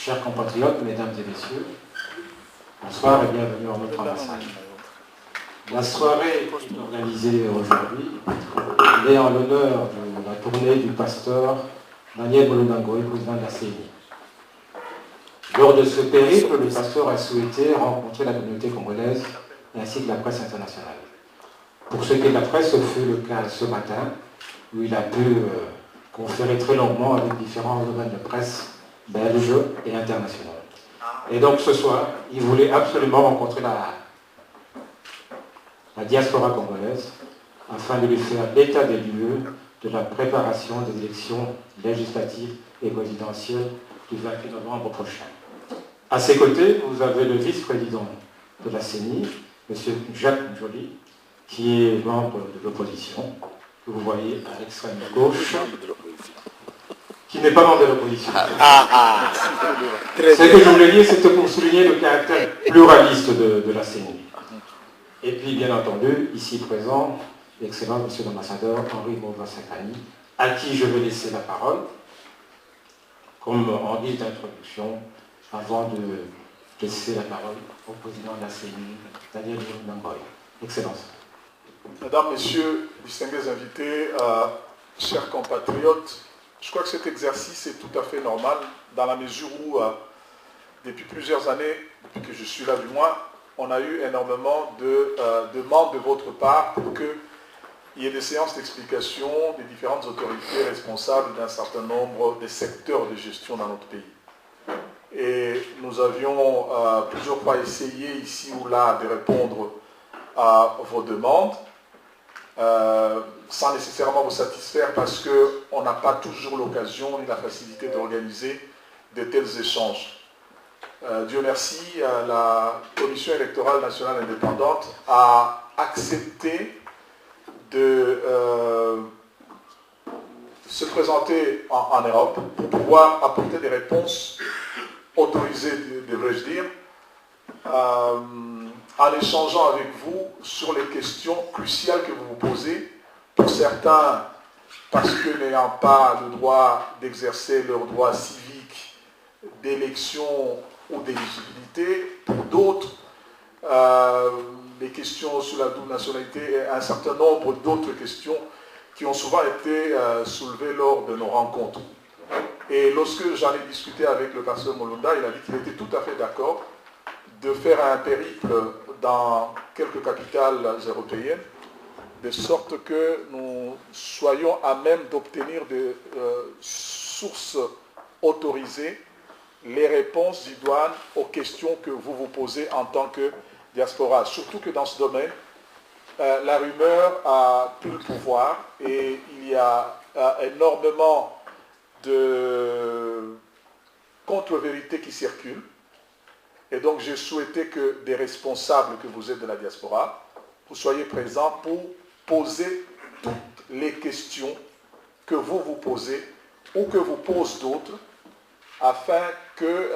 Chers compatriotes, mesdames et messieurs, bonsoir et bienvenue en notre ambassade. La soirée organisée aujourd'hui est en l'honneur de la tournée du pasteur Daniel Molunda Ngoy, président de la CENI. Lors de ce périple, le pasteur a souhaité rencontrer la communauté congolaise ainsi que la presse internationale. Pour ce qui est de la presse, ce fut le cas ce matin, où il a pu conférer très longuement avec différents domaines de presse belges et internationaux. Et donc ce soir, il voulait absolument rencontrer la diaspora congolaise afin de lui faire l'état des lieux de la préparation des élections législatives et présidentielles du 28 novembre prochain. À ses côtés, vous avez le vice-président de la CENI, M. Jacques Njoli, qui est membre de l'opposition, que vous voyez à l'extrême gauche, qui n'est pas membre de l'opposition. Ce que je voulais dire, c'était pour souligner le caractère pluraliste de la CENI. Et puis, bien entendu, ici présent, l'excellent monsieur l'ambassadeur Henri Mova-Sakani, à qui je vais laisser la parole, comme en guise d'introduction, avant de laisser la parole au président de la CENI, Daniel Molunda Ngoy. Excellence. Mesdames, Messieurs, distingués invités, chers compatriotes, je crois que cet exercice est tout à fait normal, dans la mesure où, depuis plusieurs années, depuis que je suis là du moins, on a eu énormément de demandes de votre part pour qu'il y ait des séances d'explication des différentes autorités responsables d'un certain nombre de secteurs de gestion dans notre pays. Et nous avions plusieurs fois essayé ici ou là de répondre à vos demandes, sans nécessairement vous satisfaire parce qu'on n'a pas toujours l'occasion ni la facilité d'organiser de tels échanges. Dieu merci, la Commission électorale nationale indépendante a accepté de se présenter en Europe pour pouvoir apporter des réponses autorisées, devrais-je dire, en échangeant avec vous sur les questions cruciales que vous vous posez. Pour certains, parce que n'ayant pas le droit d'exercer leur droit civique d'élection ou d'éligibilité. Pour d'autres, les questions sur la double nationalité et un certain nombre d'autres questions qui ont souvent été soulevées lors de nos rencontres. Et lorsque j'en ai discuté avec le pasteur Molunda, il a dit qu'il était tout à fait d'accord de faire un périple dans quelques capitales européennes, de sorte que nous soyons à même d'obtenir des sources autorisées les réponses idoines aux questions que vous vous posez en tant que diaspora. Surtout que dans ce domaine, la rumeur a pris le pouvoir et il y a énormément de contre-vérités qui circulent. Et donc j'ai souhaité que des responsables que vous êtes de la diaspora, vous soyez présents pour poser toutes les questions que vous vous posez ou que vous posent d'autres, afin que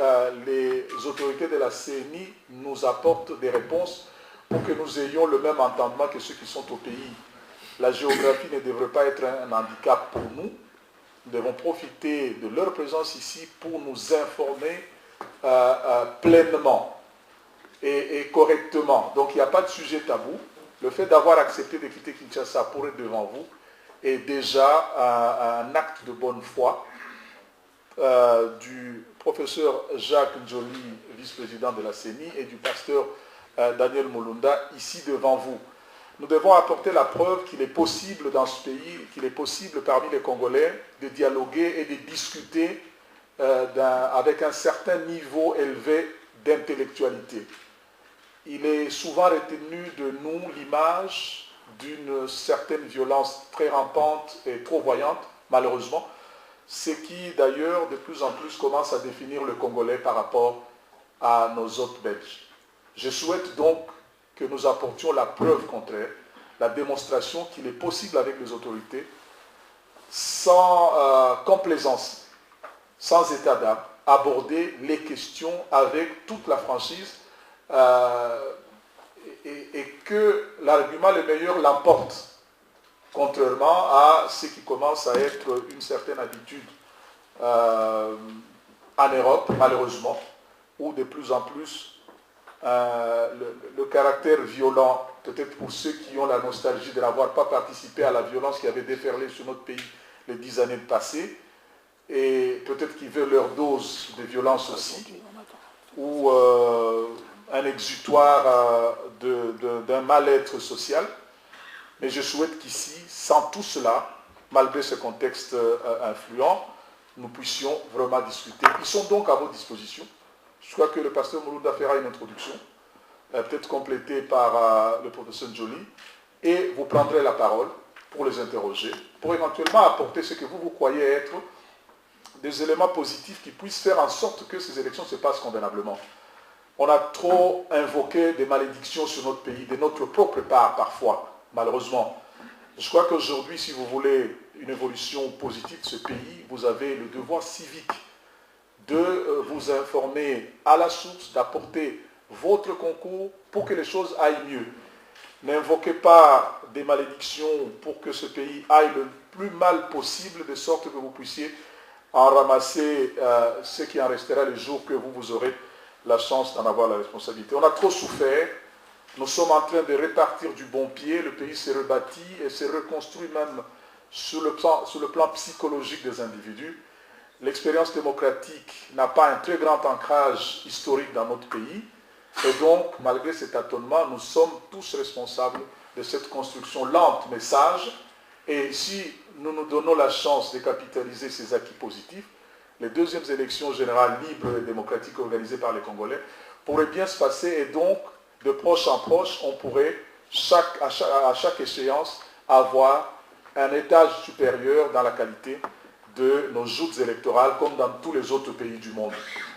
les autorités de la CENI nous apportent des réponses pour que nous ayons le même entendement que ceux qui sont au pays. La géographie ne devrait pas être un handicap pour nous. Nous devons profiter de leur présence ici pour nous informer pleinement et correctement. Donc il n'y a pas de sujet tabou. Le fait d'avoir accepté de quitter Kinshasa pour être devant vous est déjà un acte de bonne foi du professeur Jacques Njoli, vice-président de la CENI, et du pasteur Daniel Molunda, ici devant vous. Nous devons apporter la preuve qu'il est possible dans ce pays, qu'il est possible parmi les Congolais de dialoguer et de discuter avec un certain niveau élevé d'intellectualité. Il est souvent retenu de nous l'image d'une certaine violence très rampante et trop voyante, malheureusement, ce qui d'ailleurs de plus en plus commence à définir le Congolais par rapport à nos hôtes belges. Je souhaite donc que nous apportions la preuve contraire, la démonstration qu'il est possible avec les autorités, sans complaisance, sans état d'âme, aborder les questions avec toute la franchise et que l'argument le meilleur l'emporte. Contrairement à ce qui commence à être une certaine habitude en Europe, malheureusement, où de plus en plus le caractère violent, peut-être pour ceux qui ont la nostalgie de n'avoir pas participé à la violence qui avait déferlé sur notre pays les 10 années passées, et peut-être qu'ils veulent leur dose de violence aussi, ou un exutoire d'un mal-être social. Mais je souhaite qu'ici, sans tout cela, malgré ce contexte influent, nous puissions vraiment discuter. Ils sont donc à votre disposition. Je crois que le pasteur Moulouda fera une introduction, peut-être complétée par le professeur Joly, et vous prendrez la parole pour les interroger, pour éventuellement apporter ce que vous croyez être des éléments positifs qui puissent faire en sorte que ces élections se passent convenablement. On a trop invoqué des malédictions sur notre pays, de notre propre part parfois, malheureusement. Je crois qu'aujourd'hui, si vous voulez une évolution positive de ce pays, vous avez le devoir civique de vous informer à la source, d'apporter votre concours pour que les choses aillent mieux. N'invoquez pas des malédictions pour que ce pays aille le plus mal possible, de sorte que vous puissiez en ramasser ce qui en restera le jour que vous aurez la chance d'en avoir la responsabilité. On a trop souffert, nous sommes en train de répartir du bon pied, le pays s'est rebâti et s'est reconstruit même sur le plan psychologique des individus. L'expérience démocratique n'a pas un très grand ancrage historique dans notre pays, et donc, malgré cet tâtonnement, nous sommes tous responsables de cette construction lente mais sage, et si nous nous donnons la chance de capitaliser ces acquis positifs, les deuxièmes élections générales libres et démocratiques organisées par les Congolais pourraient bien se passer, et donc, de proche en proche, on pourrait, à chaque échéance, avoir un étage supérieur dans la qualité de nos joutes électorales, comme dans tous les autres pays du monde.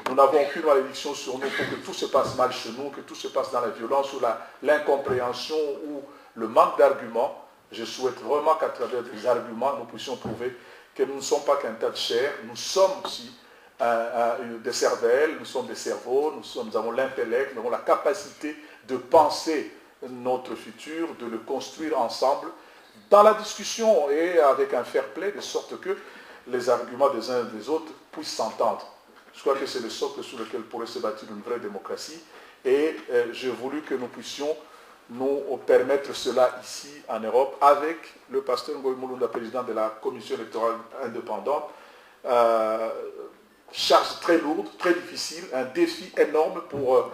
Nous n'avons aucune malédiction sur nous pour que tout se passe mal chez nous, que tout se passe dans la violence ou l'incompréhension ou le manque d'arguments. Je souhaite vraiment qu'à travers des arguments, nous puissions prouver que nous ne sommes pas qu'un tas de chair, nous sommes aussi des cervelles, nous sommes des cerveaux, nous avons l'intellect, nous avons la capacité de penser notre futur, de le construire ensemble, dans la discussion et avec un fair play, de sorte que les arguments des uns et des autres puissent s'entendre. Je crois que c'est le socle sur lequel pourrait se bâtir une vraie démocratie, et j'ai voulu que nous puissions nous permettre cela ici en Europe avec le pasteur Ngoï Moulounda, président de la commission électorale indépendante. Charge très lourde, très difficile, un défi énorme pour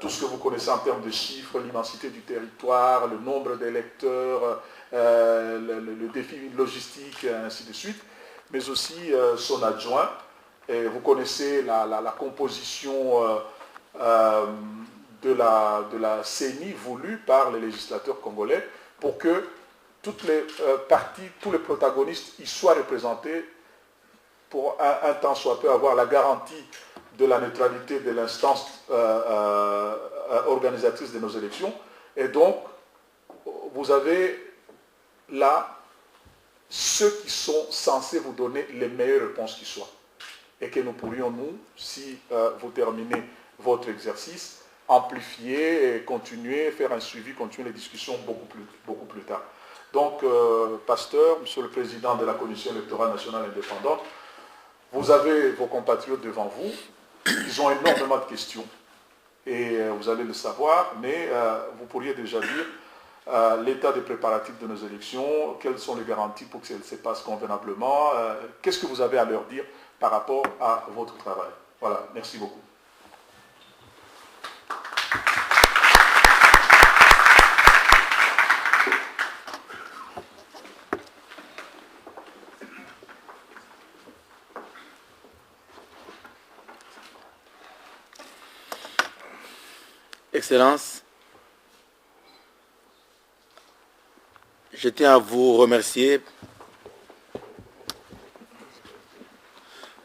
tout ce que vous connaissez en termes de chiffres, l'immensité du territoire, le nombre d'électeurs, le défi logistique, et ainsi de suite, mais aussi son adjoint. Et vous connaissez la composition de la CENI voulue par les législateurs congolais pour que toutes les parties, tous les protagonistes y soient représentés pour un temps soit peu avoir la garantie de la neutralité de l'instance organisatrice de nos élections. Et donc, vous avez là ceux qui sont censés vous donner les meilleures réponses qui soient. Et que nous pourrions, nous, si vous terminez votre exercice, amplifier et continuer, faire un suivi, continuer les discussions beaucoup plus tard. Donc, pasteur, monsieur le président de la Commission électorale nationale indépendante, vous avez vos compatriotes devant vous, ils ont énormément de questions, et vous allez le savoir, mais vous pourriez déjà dire l'état des préparatifs de nos élections, quelles sont les garanties pour que ça se passe convenablement, qu'est-ce que vous avez à leur dire par rapport à votre travail. Voilà, merci beaucoup. Excellences, je tiens à vous remercier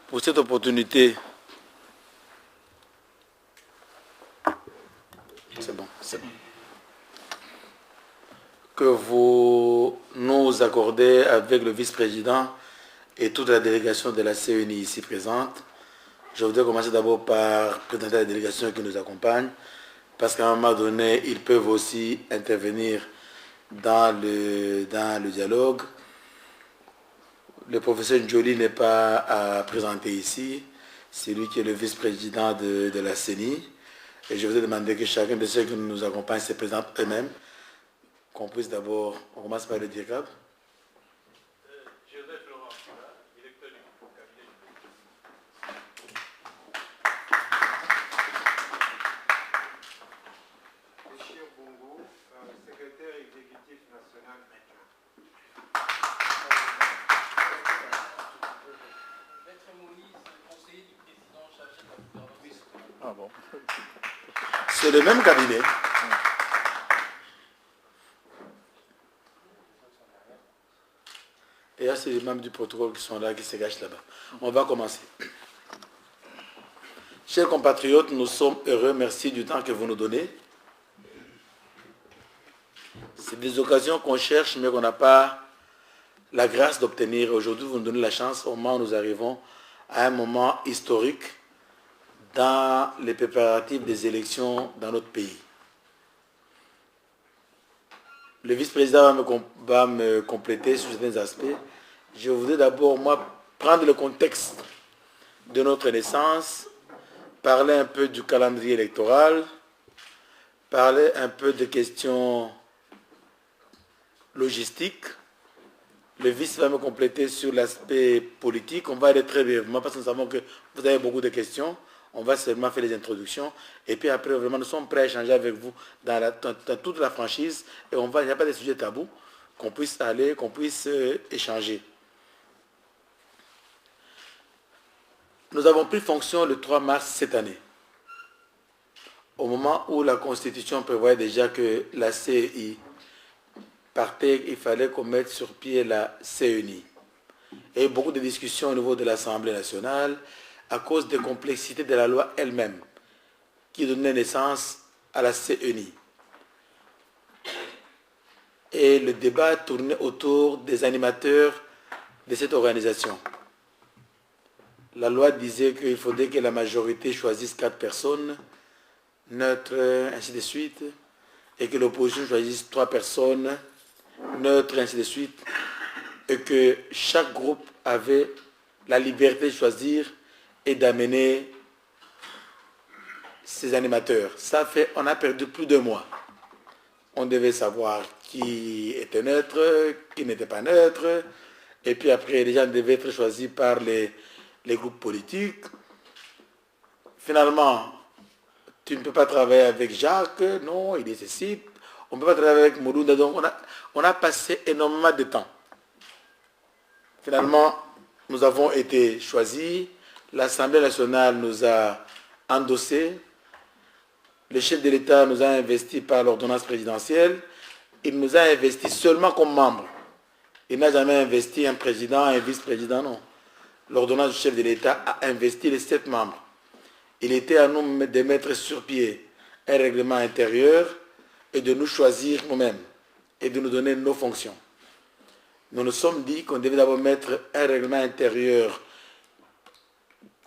pour cette opportunité. C'est bon. Que vous nous accordez avec le vice-président et toute la délégation de la CENI ici présente. Je voudrais commencer d'abord par présenter la délégation qui nous accompagne, parce qu'à un moment donné, ils peuvent aussi intervenir dans le dialogue. Le professeur Joly n'est pas à présenter ici. c'est lui qui est le vice-président de la CENI. Et je vous ai demandé que chacun de ceux qui nous accompagnent se présente eux-mêmes. Qu'on puisse d'abord, on commence par le directeur. Joseph Laurent, directeur du cabinet. Monsieur Bongo, secrétaire exécutif national adjoint. Maître Moïse, conseiller du président chargé de la gouvernance. Ah bon. C'est le même cabinet. Et là, c'est les membres du protocole qui sont là, qui se cachent là-bas. On va commencer. Chers compatriotes, nous sommes heureux. Merci du temps que vous nous donnez. C'est des occasions qu'on cherche, mais qu'on n'a pas la grâce d'obtenir. Aujourd'hui, vous nous donnez la chance. Au moment où nous arrivons à un moment historique dans les préparatifs des élections dans notre pays. Le vice-président va me compléter sur certains aspects. Je voudrais d'abord, moi, prendre le contexte de notre naissance, parler un peu du calendrier électoral, parler un peu de questions logistiques. Le vice va me compléter sur l'aspect politique. On va aller très brièvement parce que nous savons que vous avez beaucoup de questions. On va seulement faire les introductions. Et puis après, vraiment, nous sommes prêts à échanger avec vous dans toute la franchise. Et il n'y a pas de sujet tabou, qu'on puisse aller, qu'on puisse échanger. Nous avons pris fonction le 3 mars cette année. Au moment où la Constitution prévoyait déjà que la CEI partait, il fallait qu'on mette sur pied la CENI. Et beaucoup de discussions au niveau de l'Assemblée nationale, à cause des complexités de la loi elle-même, qui donnait naissance à la CENI. Et le débat tournait autour des animateurs de cette organisation. La loi disait qu'il faudrait que la majorité choisisse 4 personnes, neutres, ainsi de suite, et que l'opposition choisisse 3 personnes, neutres, ainsi de suite, et que chaque groupe avait la liberté de choisir et d'amener ses animateurs. Ça fait, on a perdu plus de mois. On devait savoir qui était neutre, qui n'était pas neutre, et puis après, les gens devaient être choisis par les groupes politiques. Finalement, tu ne peux pas travailler avec Jacques, non, il nécessite. On ne peut pas travailler avec Moulounda, donc on a passé énormément de temps. Finalement, nous avons été choisis. L'Assemblée nationale nous a endossés. Le chef de l'État nous a investis par l'ordonnance présidentielle. Il nous a investis seulement comme membres. Il n'a jamais investi un président, un vice-président, non. L'ordonnance du chef de l'État a investi les 7 membres. Il était à nous de mettre sur pied un règlement intérieur et de nous choisir nous-mêmes et de nous donner nos fonctions. Nous nous sommes dit qu'on devait d'abord mettre un règlement intérieur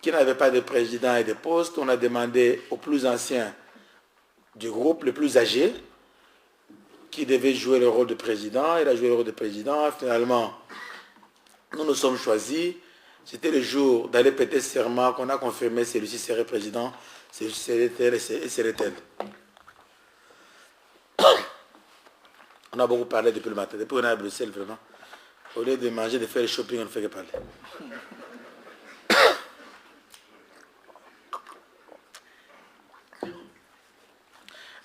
qui n'avait pas de président et de poste. On a demandé aux plus anciens du groupe, les plus âgés, qui devaient jouer le rôle de président. Il a joué le rôle de président. Finalement, nous nous sommes choisis. C'était le jour d'aller prêter serment qu'on a confirmé celui-ci serait président, celui-ci serait tel et serait tel. On a beaucoup parlé depuis le matin. Depuis qu'on est à Bruxelles, vraiment. Au lieu de manger, de faire le shopping, on ne fait que parler.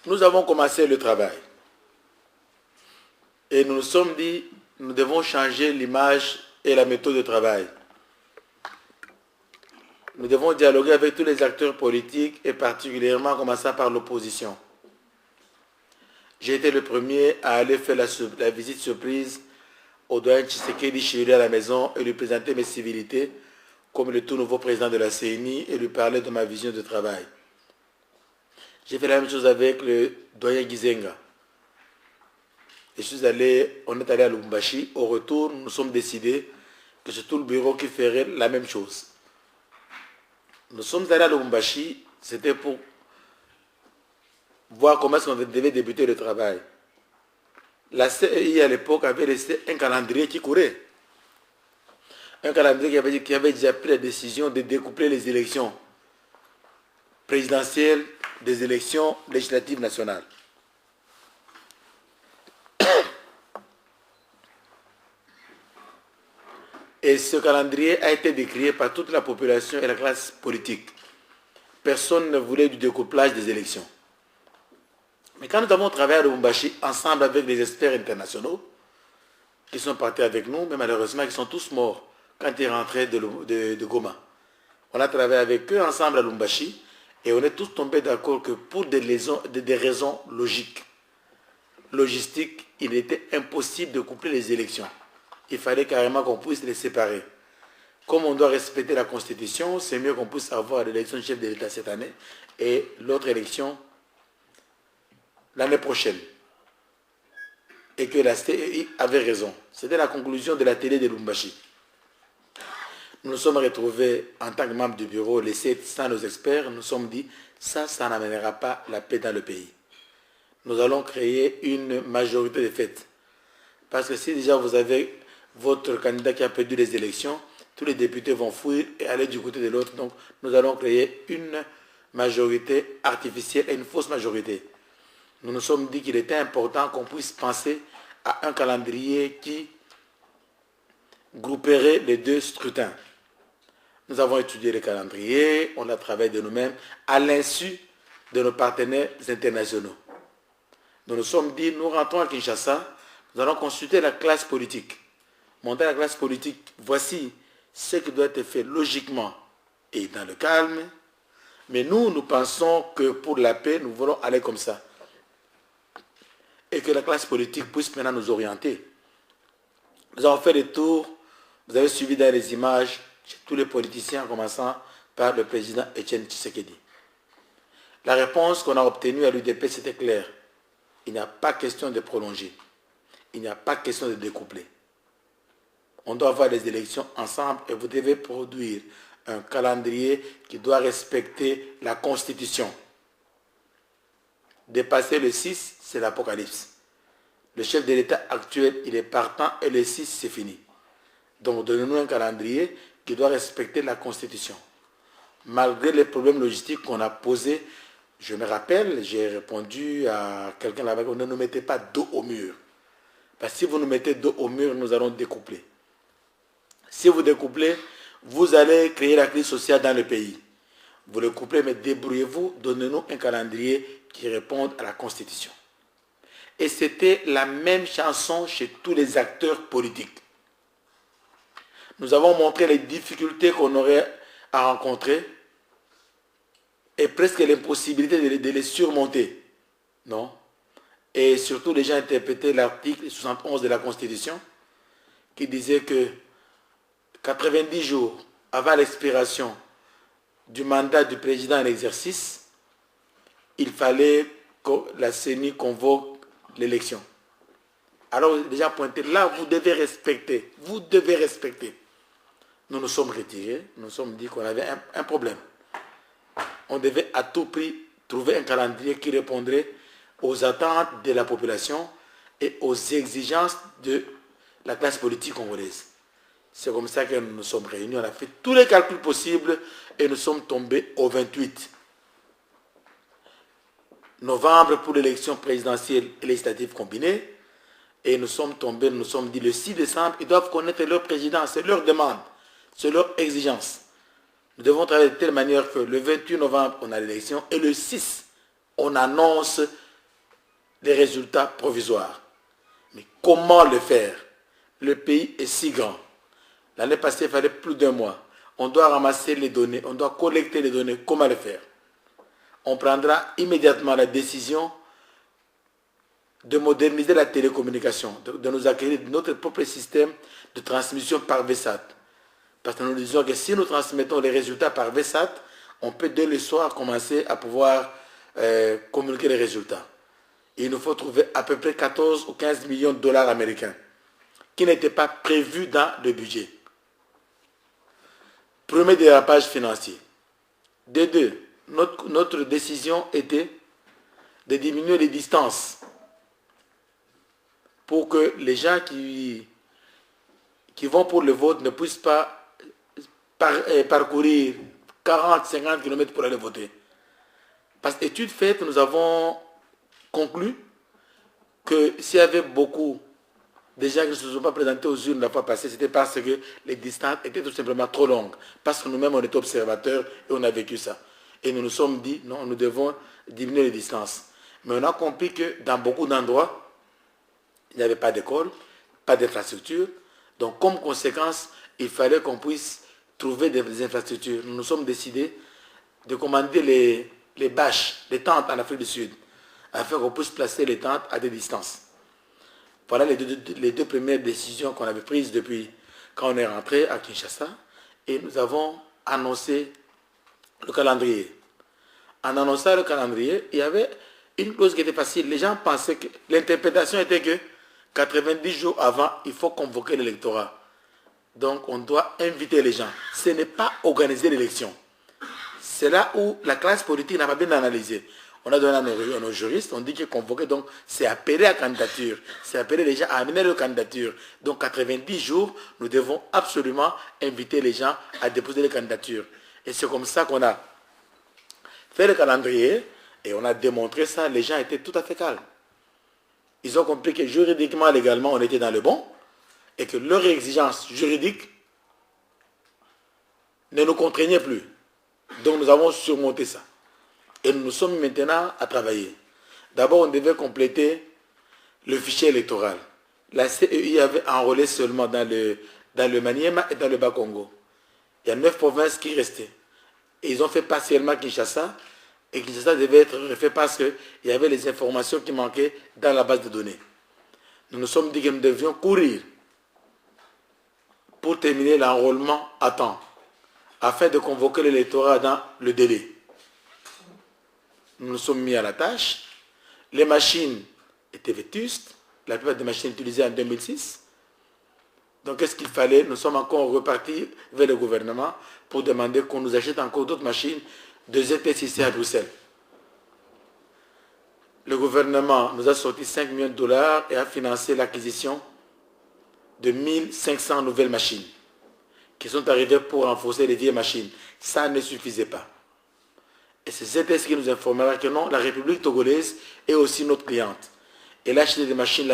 Nous avons commencé le travail. Et nous nous sommes dit, nous devons changer l'image et la méthode de travail. Nous devons dialoguer avec tous les acteurs politiques et particulièrement en commençant par l'opposition. J'ai été le premier à aller faire la visite surprise au doyen Tshisekedi chez lui à la maison et lui présenter mes civilités comme le tout nouveau président de la CENI et lui parler de ma vision de travail. J'ai fait la même chose avec le doyen Gizenga. On est allé à Lubumbashi. Au retour, nous sommes décidés que c'est tout le bureau qui ferait la même chose. Nous sommes allés à Lubumbashi, c'était pour voir comment est-ce qu'on devait débuter le travail. La CEI à l'époque avait laissé un calendrier qui courait. Un calendrier qui avait déjà pris la décision de découpler les élections présidentielles des élections législatives nationales. Et ce calendrier a été décrié par toute la population et la classe politique. Personne ne voulait du découplage des élections. Mais quand nous avons travaillé à Lubumbashi ensemble avec des experts internationaux, qui sont partis avec nous, mais malheureusement ils sont tous morts quand ils rentraient de Goma. On a travaillé avec eux ensemble à Lubumbashi et on est tous tombés d'accord que pour des raisons logistiques, il était impossible de coupler les élections. Il fallait carrément qu'on puisse les séparer. Comme on doit respecter la Constitution, c'est mieux qu'on puisse avoir l'élection de chef de l'État cette année et l'autre élection l'année prochaine. Et que la CEI avait raison. C'était la conclusion de la télé de Lubumbashi. Nous nous sommes retrouvés en tant que membres du bureau, laissés sans nos experts, nous nous sommes dit, ça n'amènera pas la paix dans le pays. Nous allons créer une majorité de fait. Parce que si déjà vous avez votre candidat qui a perdu les élections, tous les députés vont fuir et aller du côté de l'autre. Donc nous allons créer une majorité artificielle et une fausse majorité. Nous nous sommes dit qu'il était important qu'on puisse penser à un calendrier qui grouperait les deux scrutins. Nous avons étudié le calendrier, on a travaillé de nous-mêmes à l'insu de nos partenaires internationaux. Nous nous sommes dit, nous rentrons à Kinshasa, nous allons consulter la classe politique. Montrer à la classe politique, voici ce qui doit être fait logiquement et dans le calme. Mais nous pensons que pour la paix, nous voulons aller comme ça. Et que la classe politique puisse maintenant nous orienter. Nous avons fait des tours, vous avez suivi dans les images, chez tous les politiciens, en commençant par le président Etienne Tshisekedi. La réponse qu'on a obtenue à l'UDP, c'était clair. Il n'y a pas question de prolonger. Il n'y a pas question de découpler. On doit avoir des élections ensemble et vous devez produire un calendrier qui doit respecter la Constitution. Dépasser le 6, c'est l'apocalypse. Le chef de l'État actuel, il est partant et le 6, c'est fini. Donc, donnez-nous un calendrier qui doit respecter la Constitution. Malgré les problèmes logistiques qu'on a posés, je me rappelle, j'ai répondu à quelqu'un là-bas, ne nous mettez pas dos au mur. Parce que si vous nous mettez dos au mur, nous allons découpler. Si vous découplez, vous allez créer la crise sociale dans le pays. Vous le couplez, mais débrouillez-vous, donnez-nous un calendrier qui réponde à la Constitution. Et c'était la même chanson chez tous les acteurs politiques. Nous avons montré les difficultés qu'on aurait à rencontrer et presque l'impossibilité de les surmonter. Non? Et surtout, les gens interprétaient l'article 71 de la Constitution qui disait que 90 jours avant l'expiration du mandat du président en exercice, il fallait que la CENI convoque l'élection. Alors, déjà pointé, là, vous devez respecter. Vous devez respecter. Nous nous sommes retirés. Nous nous sommes dit qu'on avait un problème. On devait à tout prix trouver un calendrier qui répondrait aux attentes de la population et aux exigences de la classe politique congolaise. C'est comme ça que nous nous sommes réunis. On a fait tous les calculs possibles et nous sommes tombés au 28 novembre pour l'élection présidentielle et législative combinée. Et nous sommes tombés, nous nous sommes dit le 6 décembre, ils doivent connaître leur président, c'est leur demande, c'est leur exigence. Nous devons travailler de telle manière que le 28 novembre, on a l'élection et le 6, on annonce les résultats provisoires. Mais comment le faire? Le pays est si grand. L'année passée, il fallait plus d'un mois. On doit ramasser les données, on doit collecter les données. Comment le faire? On prendra immédiatement la décision de moderniser la télécommunication, de nous acquérir notre propre système de transmission par VSAT. Parce que nous disons que si nous transmettons les résultats par VSAT, on peut dès le soir commencer à pouvoir communiquer les résultats. Et il nous faut trouver à peu près 14 ou 15 millions de dollars américains qui n'étaient pas prévus dans le budget. Premier dérapage financier. De deux, notre décision était de diminuer les distances pour que les gens qui qui vont pour le vote ne puissent pas parcourir 40-50 km pour aller voter. Parce qu'étude faite, nous avons conclu que s'il y avait beaucoup de gens qui ne se sont pas présentés aux urnes la fois passée, c'était parce que les distances étaient tout simplement trop longues. Parce que nous-mêmes, on était observateurs et on a vécu ça. Et nous nous sommes dit, non, nous devons diminuer les distances. Mais on a compris que dans beaucoup d'endroits, il n'y avait pas d'école, pas d'infrastructure. Donc, comme conséquence, il fallait qu'on puisse trouver des infrastructures. Nous nous sommes décidés de commander les bâches, les tentes en Afrique du Sud, afin qu'on puisse placer les tentes à des distances. Voilà les deux premières décisions qu'on avait prises depuis quand on est rentré à Kinshasa. Et nous avons annoncé le calendrier. En annonçant le calendrier, il y avait une clause qui était facile. Les gens pensaient que l'interprétation était que 90 jours avant, il faut convoquer l'électorat. Donc on doit inviter les gens. Ce n'est pas organiser l'élection. C'est là où la classe politique n'a pas bien analysé. On a donné à nos juristes, on dit que convoquer, donc c'est appeler à candidature. C'est appeler les gens à amener leur candidature. Donc 90 jours, nous devons absolument inviter les gens à déposer les candidatures. Et c'est comme ça qu'on a fait le calendrier et on a démontré ça. Les gens étaient tout à fait calmes. Ils ont compris que juridiquement, légalement, on était dans le bon et que leur exigence juridique ne nous contraignait plus. Donc nous avons surmonté ça. Et nous nous sommes maintenant à travailler. D'abord, on devait compléter le fichier électoral. La CEI avait enrôlé seulement dans le Maniema et dans le Bas-Congo. Il y a 9 provinces qui restaient. Et ils ont fait partiellement Kinshasa. Et Kinshasa devait être refait parce qu'il y avait les informations qui manquaient dans la base de données. Nous nous sommes dit que nous devions courir pour terminer l'enrôlement à temps, afin de convoquer l'électorat dans le délai. Nous nous sommes mis à la tâche. Les machines étaient vétustes. La plupart des machines utilisées en 2006. Donc qu'est-ce qu'il fallait? Nous sommes encore repartis vers le gouvernement pour demander qu'on nous achète encore d'autres machines de ZTCC à Bruxelles. Le gouvernement nous a sorti 5 millions de dollars et a financé l'acquisition de 1500 nouvelles machines qui sont arrivées pour renforcer les vieilles machines. Ça ne suffisait pas. Et c'est ZTS qui nous informera que non, la République togolaise est aussi notre cliente. Elle a acheté des machines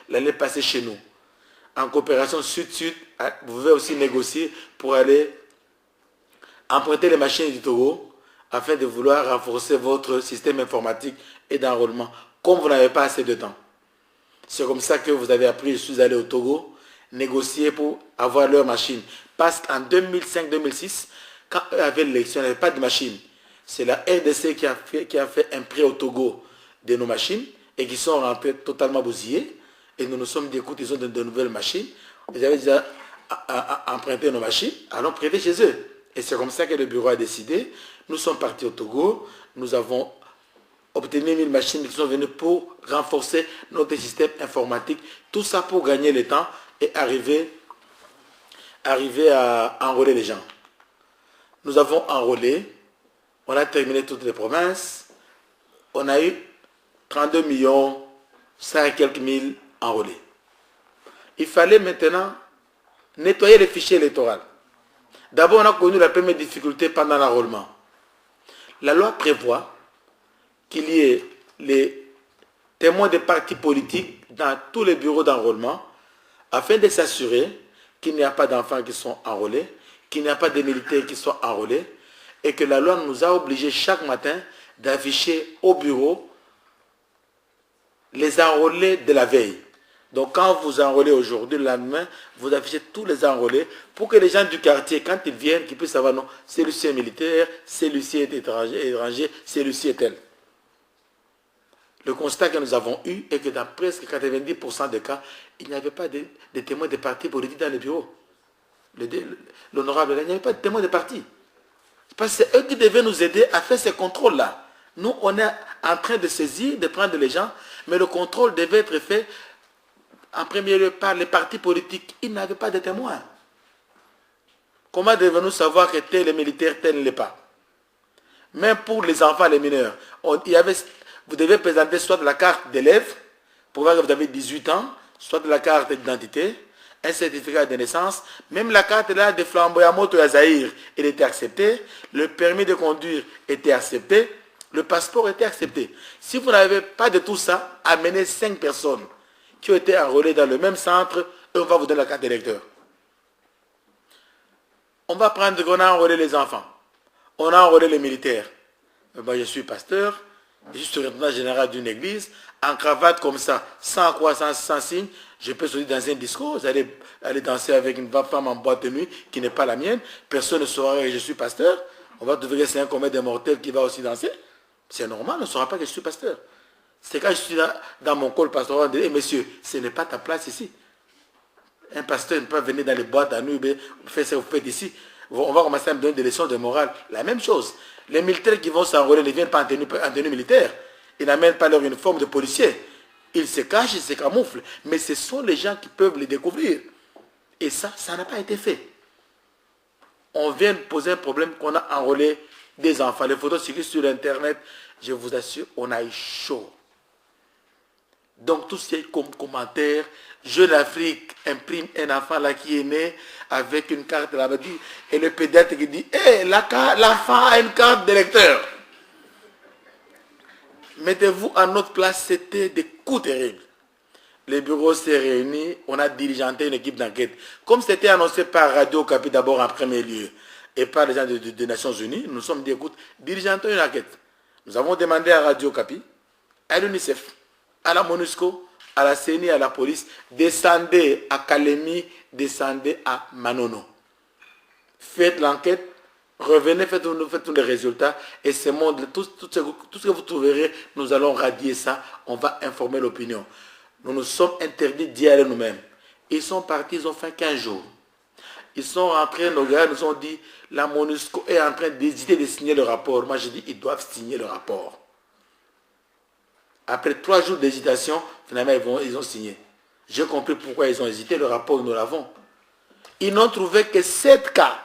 l'année passée chez nous. En coopération Sud-Sud, vous pouvez aussi négocier pour aller emprunter les machines du Togo afin de vouloir renforcer votre système informatique et d'enrôlement, comme vous n'avez pas assez de temps. C'est comme ça que vous avez appris, je suis allé au Togo, négocier pour avoir leur machine. Parce qu'en 2005-2006, quand eux avaient l'élection, il n'y avait pas de machine. C'est la RDC qui a fait un prêt au Togo de nos machines et qui sont rentrés totalement bousillés. Et nous nous sommes dit, écoute, ils ont de nouvelles machines. Ils avaient déjà emprunté nos machines, allons prêter chez eux. Et c'est comme ça que le bureau a décidé. Nous sommes partis au Togo. Nous avons obtenu 1000 machines qui sont venues pour renforcer notre système informatique. Tout ça pour gagner le temps et arriver à enrôler les gens. Nous avons enrôlé. On a terminé toutes les provinces. On a eu 32 millions, 100 et quelques mille enrôlés. Il fallait maintenant nettoyer les fichiers électoraux. D'abord, on a connu la première difficulté pendant l'enrôlement. La loi prévoit qu'il y ait les témoins des partis politiques dans tous les bureaux d'enrôlement afin de s'assurer qu'il n'y a pas d'enfants qui sont enrôlés, qu'il n'y a pas de militaires qui sont enrôlés, et que la loi nous a obligés chaque matin d'afficher au bureau les enrôlés de la veille. Donc quand vous enrôlez aujourd'hui, le lendemain, vous affichez tous les enrôlés pour que les gens du quartier, quand ils viennent, qu'ils puissent savoir, non, celui-ci est militaire, celui-ci est étranger, celui-ci est tel. Le constat que nous avons eu est que dans presque 90% des cas, il n'y avait pas de témoins de partis politiques dans les bureaux. L'honorable, il n'y avait pas de témoins de partis. Parce que c'est eux qui devaient nous aider à faire ces contrôles-là. Nous, on est en train de saisir, de prendre les gens, mais le contrôle devait être fait en premier lieu par les partis politiques. Ils n'avaient pas de témoins. Comment devons-nous savoir que tel est militaire, tel ne l'est pas? Même pour les enfants, les mineurs, vous devez présenter soit de la carte d'élève, pour voir que vous avez 18 ans, soit de la carte d'identité, un certificat de naissance, même la carte là de flamboyant de Zahir, elle était acceptée, le permis de conduire était accepté, le passeport était accepté. Si vous n'avez pas de tout ça, amenez 5 personnes qui ont été enrôlées dans le même centre et on va vous donner la carte d'électeur. On va prendre qu'on a enrôlé les enfants, on a enrôlé les militaires. Ben, je suis pasteur, je suis secrétaire général d'une église, en cravate comme ça, sans quoi, sans signe, je peux sortir dans un discours, aller danser avec une femme en boîte de nuit qui n'est pas la mienne, personne ne saura que je suis pasteur, on va trouver que c'est un comète des mortels qui va aussi danser. C'est normal, on ne saura pas que je suis pasteur. C'est quand je suis dans mon col pastoral, on dit, hey, monsieur, ce n'est pas ta place ici. Un pasteur ne peut pas venir dans les boîtes à nuit, faire ce que vous faites ici. On va commencer à me donner des leçons de morale. La même chose. Les militaires qui vont s'enrôler ne viennent pas en tenue militaire. Ils n'amènent pas leur uniforme de policier. Ils se cachent, ils se camouflent. Mais ce sont les gens qui peuvent les découvrir. Et ça n'a pas été fait. On vient de poser un problème qu'on a enrôlé des enfants. Les photos circulent sur Internet. Je vous assure, on a eu chaud. Donc, tout ce qui est comme commentaire, Jeune Afrique imprime un enfant là qui est né avec une carte là-bas. Et le pédiatre qui dit, hey, l'enfant a une carte d'électeur. Mettez-vous à notre place, c'était des coups terribles. Le bureau s'est réuni, on a diligenté une équipe d'enquête. Comme c'était annoncé par Radio Okapi d'abord en premier lieu, et par les gens des Nations Unies, nous sommes dit, écoute, diligentons une enquête. Nous avons demandé à Radio Okapi, à l'UNICEF, à la MONUSCO, à la CENI, à la police, descendez à Kalemi, descendez à Manono. Faites l'enquête, revenez, faites tous les résultats, et ce monde, tout ce que vous trouverez, nous allons radier ça, on va informer l'opinion. Nous nous sommes interdits d'y aller nous-mêmes. Ils sont partis, ils ont fait 15 jours. Ils sont rentrés, nos gars nous ont dit, la MONUSCO est en train d'hésiter de signer le rapport. Moi, je dis, ils doivent signer le rapport. Après 3 jours d'hésitation, finalement, ils ont signé. J'ai compris pourquoi ils ont hésité. Le rapport, nous l'avons. Ils n'ont trouvé que 7 cas.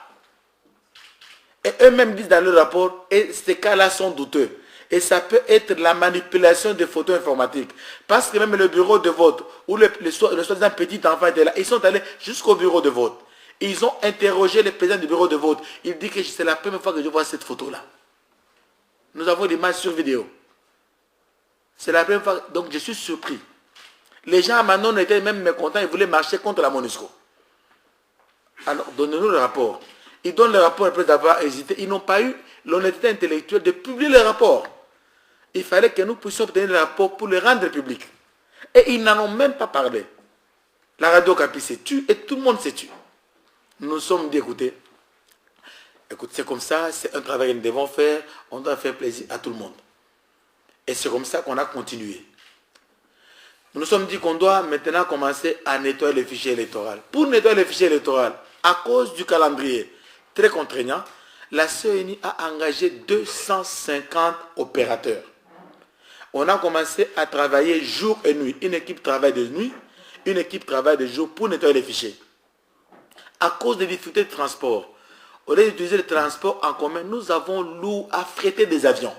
Et eux-mêmes disent dans le rapport, et ces cas-là sont douteux. Et ça peut être la manipulation des photos informatiques. Parce que même le bureau de vote, où le soi-disant petit enfant était là, ils sont allés jusqu'au bureau de vote. Ils ont interrogé le président du bureau de vote. Il dit que c'est la première fois que je vois cette photo-là. Nous avons l'image sur vidéo. C'est la première fois, donc je suis surpris. Les gens à Manon étaient même mécontents, ils voulaient marcher contre la MONUSCO. Alors, donnez-nous le rapport. Ils donnent le rapport après d'avoir hésité. Ils n'ont pas eu l'honnêteté intellectuelle de publier le rapport. Il fallait que nous puissions obtenir le rapport pour le rendre public. Et ils n'en ont même pas parlé. La Radio Okapi s'est tue et tout le monde s'est tué. Nous nous sommes dit, écoutez, c'est comme ça, c'est un travail que nous devons faire, on doit faire plaisir à tout le monde. Et c'est comme ça qu'on a continué. Nous nous sommes dit qu'on doit maintenant commencer à nettoyer le fichier électoral. Pour nettoyer le fichier électoral, à cause du calendrier très contraignant, la CENI a engagé 250 opérateurs. On a commencé à travailler jour et nuit. Une équipe travaille de nuit, une équipe travaille de jour pour nettoyer les fichiers. À cause des difficultés de transport, au lieu d'utiliser le transport en commun, nous avons loué, affrété des avions.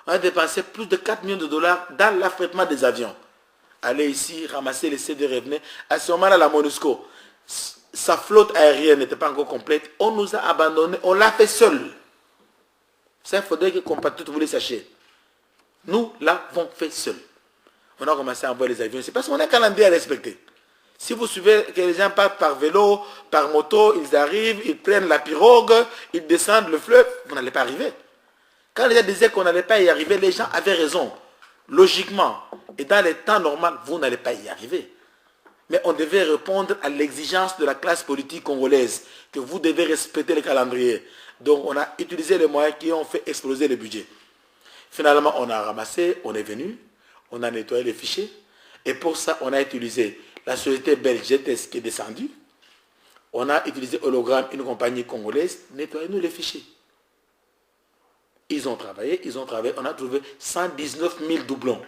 On a dépensé plus de 4 millions de dollars dans l'affrètement des avions. Aller ici, ramasser les CD revenus. À ce moment-là, la MONUSCO, sa flotte aérienne n'était pas encore complète. On nous a abandonnés. On l'a fait seul. Ça, il faudrait que les compatriotes vous le sachiez. Nous l'avons fait seul. On a commencé à envoyer les avions. C'est parce qu'on a un calendrier à respecter. Si vous suivez que les gens partent par vélo, par moto, ils arrivent, ils prennent la pirogue, ils descendent le fleuve, vous n'allez pas arriver. Quand les gens disaient qu'on n'allait pas y arriver, les gens avaient raison. Logiquement. Et dans les temps normaux, vous n'allez pas y arriver. Mais on devait répondre à l'exigence de la classe politique congolaise, que vous devez respecter le calendrier. Donc on a utilisé les moyens qui ont fait exploser le budget. Finalement, on a ramassé, on est venu, on a nettoyé les fichiers. Et pour ça, on a utilisé la société belge GTS qui est descendue. On a utilisé Hologramme, une compagnie congolaise. Nettoyez-nous les fichiers. Ils ont travaillé, on a trouvé 119 000 doublons.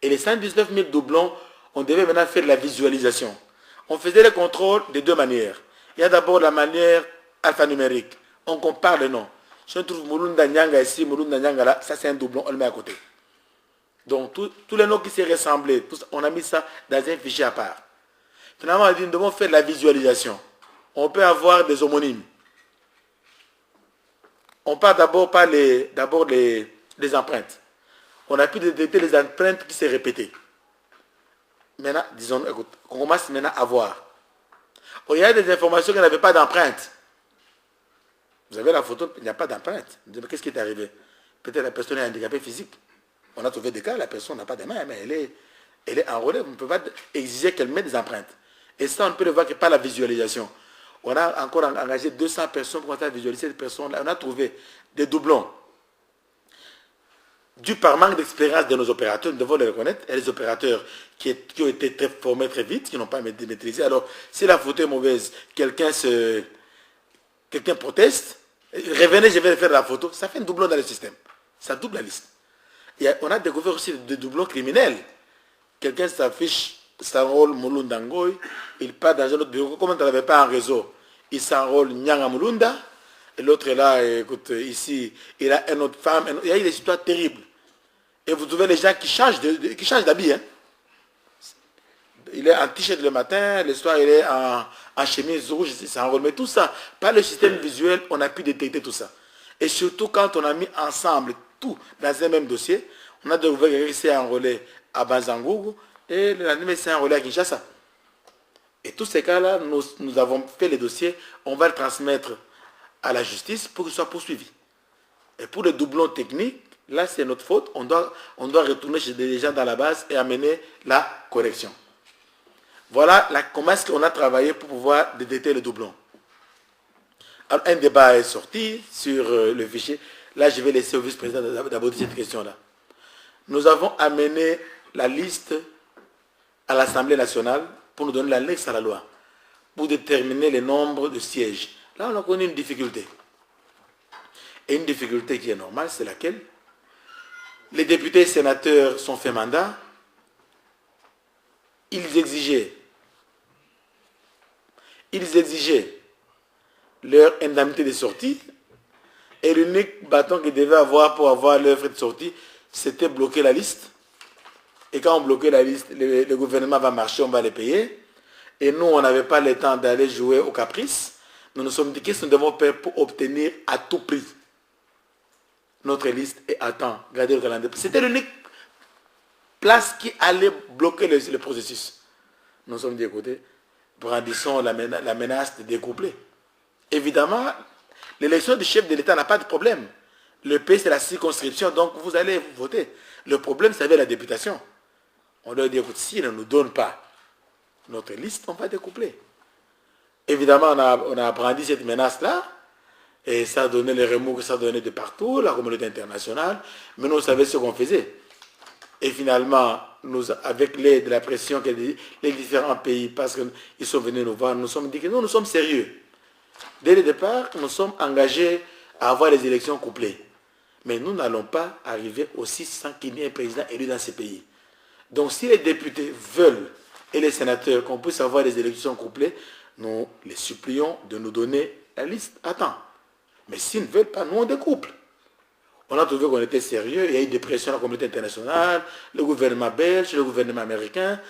Et les 119 000 doublons, on devait maintenant faire de la visualisation. On faisait les contrôles de 2 manières. Il y a d'abord la manière alphanumérique. On compare les noms. Si on trouve Moulounda Nyanga ici, Moulounda Nyanga là, ça c'est un doublon, on le met à côté. Donc tous les noms qui se ressemblaient, on a mis ça dans un fichier à part. Finalement, on a dit, nous devons faire de la visualisation. On peut avoir des homonymes. On part d'abord par les empreintes. On a pu détecter les empreintes qui s'est répétées. Maintenant, disons, écoute, on commence maintenant à voir. Il y a des informations qui n'avaient pas d'empreinte. Vous avez la photo, il n'y a pas d'empreinte. Qu'est-ce qui est arrivé? Peut-être la personne est handicapée physique. On a trouvé des cas, la personne n'a pas de main, mais elle est enrôlée. On ne peut pas exiger qu'elle mette des empreintes. Et ça, on ne peut le voir que par la visualisation. On a encore engagé 200 personnes pour visualiser ces personnes-là. On a trouvé des doublons. Dû par manque d'expérience de nos opérateurs, nous devons le reconnaître. Il y a des opérateurs qui ont été très formés très vite, qui n'ont pas maîtrisé. Alors, si la photo est mauvaise, quelqu'un proteste, revenez, je vais faire la photo, ça fait un doublon dans le système. Ça double la liste. On a découvert aussi des doublons criminels. Quelqu'un s'affiche, s'enrôle Mulunda Ngoy, il part dans un autre bureau. Comme on n'avait pas un réseau, il s'enrôle Nyanga Mulunda, et l'autre est là, écoute, ici, il a une autre femme. Il y a eu des histoires terribles. Et vous trouvez les gens qui changent d'habit. Hein. Il est en t-shirt le matin, le soir il est en chemise rouge, il s'enrôle. Mais tout ça, par le système visuel, on a pu détecter tout ça. Et surtout quand on a mis ensemble tout dans un même dossier, on a découvert qu'il s'est enrôlé à Banzangougou et le lendemain il s'est enrôlé à Kinshasa. Et tous ces cas-là, nous avons fait les dossiers, on va le transmettre à la justice pour qu'il soit poursuivi. Et pour les doublons techniques, là c'est notre faute, on doit retourner chez des gens dans la base et amener la correction. Voilà comment est-ce qu'on a travaillé pour pouvoir détecter le doublon. Alors, un débat est sorti sur le fichier. Là, je vais laisser au vice-président d'aborder cette question-là. Nous avons amené la liste à l'Assemblée nationale pour nous donner l'annexe à la loi, pour déterminer le nombre de sièges. Là, on a connu une difficulté. Et une difficulté qui est normale, c'est laquelle? Les députés et sénateurs sont fait mandat. Ils exigeaient leur indemnité de sortie. Et l'unique bâton qu'ils devaient avoir pour avoir leur frais de sortie, c'était bloquer la liste. Et quand on bloquait la liste, le gouvernement va marcher, on va les payer. Et nous, on n'avait pas le temps d'aller jouer au caprice. Nous nous sommes dit qu'est-ce que nous devons faire pour obtenir à tout prix notre liste et attends, regardez le calendrier. C'était l'unique place qui allait bloquer le processus. Nous sommes dit, écoutez, brandissons la menace de découpler. Évidemment, l'élection du chef de l'État n'a pas de problème. Le pays, c'est la circonscription, donc vous allez voter. Le problème, c'est avec la députation. On leur dit, écoute, s'ils ne nous donnent pas notre liste, on va découpler. Évidemment, on a brandi cette menace-là, et ça a donné les remous que ça donnait de partout, la communauté internationale, mais nous, on savait ce qu'on faisait. Et finalement, avec l'aide de la pression que les différents pays, parce qu'ils sont venus nous voir, nous sommes dit que nous sommes sérieux. Dès le départ, nous sommes engagés à avoir les élections couplées. Mais nous n'allons pas arriver aussi sans qu'il y ait un président élu dans ces pays. Donc si les députés veulent, et les sénateurs, qu'on puisse avoir des élections couplées, nous les supplions de nous donner la liste à temps. Mais s'ils ne veulent pas, nous on découple. On a trouvé qu'on était sérieux, il y a eu des pressions de la communauté internationale, le gouvernement belge, le gouvernement américain.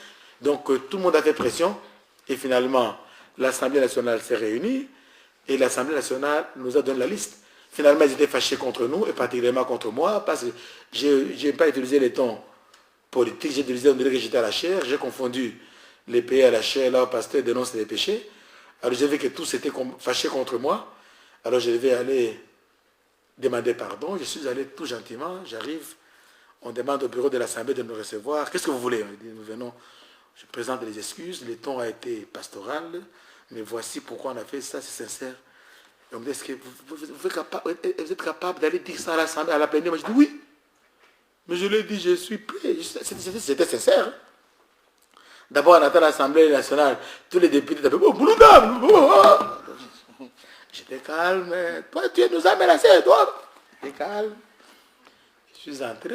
Donc tout le monde a fait pression. Et finalement, l'Assemblée nationale s'est réunie et l'Assemblée nationale nous a donné la liste. Finalement, ils étaient fâchés contre nous et particulièrement contre moi parce que je n'ai pas utilisé les tons politiques, j'ai utilisé, on dirait que j'étais à la chair, j'ai confondu les pays à la chair, là, au pasteur dénonce les péchés. Alors j'ai vu que tous étaient fâchés contre moi. Alors je devais aller demander pardon. Je suis allé tout gentiment, j'arrive, on demande au bureau de l'Assemblée de nous recevoir. Qu'est-ce que vous voulez? On dit, nous venons, je présente les excuses, le ton a été pastoral, mais voici pourquoi on a fait ça, c'est sincère. Et on me dit, est-ce que vous êtes capable d'aller dire ça à l'Assemblée, à la plénière? Moi je dis oui. Mais je lui ai dit, je suis prêt. C'était sincère. Hein? D'abord, on attend l'Assemblée nationale, tous les députés disaient, oh, Bouloudam! J'étais calme. Toi, tu nous as menacés, toi. J'étais calme. Je suis entré.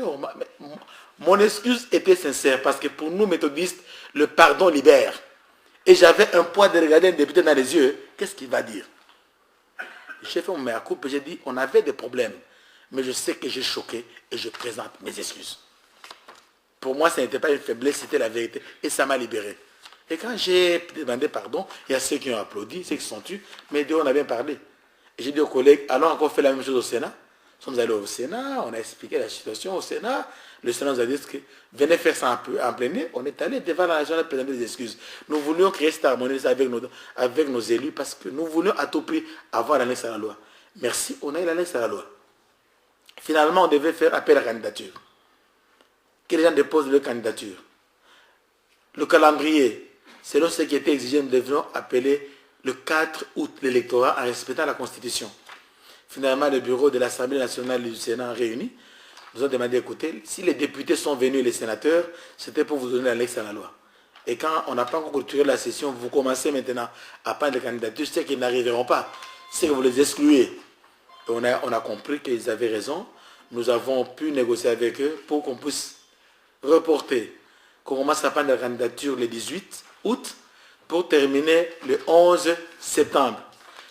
Mon excuse était sincère parce que pour nous, méthodistes, le pardon libère. Et j'avais un poids de regarder un député dans les yeux. Qu'est-ce qu'il va dire? J'ai fait mon mea culpa. J'ai dit, on avait des problèmes. Mais je sais que j'ai choqué et je présente mes excuses. Pour moi, ce n'était pas une faiblesse, c'était la vérité. Et ça m'a libéré. Et quand j'ai demandé pardon, il y a ceux qui ont applaudi, ceux qui sont tués, mais on a bien parlé. Et j'ai dit aux collègues, allons encore faire la même chose au Sénat. Nous sommes allés au Sénat, on a expliqué la situation au Sénat. Le Sénat nous a dit que venez faire ça en plein nez. On est allé devant la nation et présenter des excuses. Nous voulions créer cette harmonie avec nos élus parce que nous voulions à tout prix avoir l'annexe à la loi. Merci, on a eu l'annexe à la loi. Finalement, on devait faire appel à la candidature. Que les gens déposent leur candidature. Le calendrier, selon ce qui était exigé, nous devions appeler le 4 août l'électorat en respectant la Constitution. Finalement, le bureau de l'Assemblée nationale du Sénat réuni nous a demandé, écoutez, si les députés sont venus, les sénateurs, c'était pour vous donner l'annexe à la loi. Et quand on n'a pas encore clôturé la session, vous commencez maintenant à prendre des candidatures, c'est qu'ils n'arriveront pas. C'est que vous les excluez. Et on a compris qu'ils avaient raison. Nous avons pu négocier avec eux pour qu'on puisse reporter, qu'on commence à prendre la candidature le 18 août pour terminer le 11 septembre.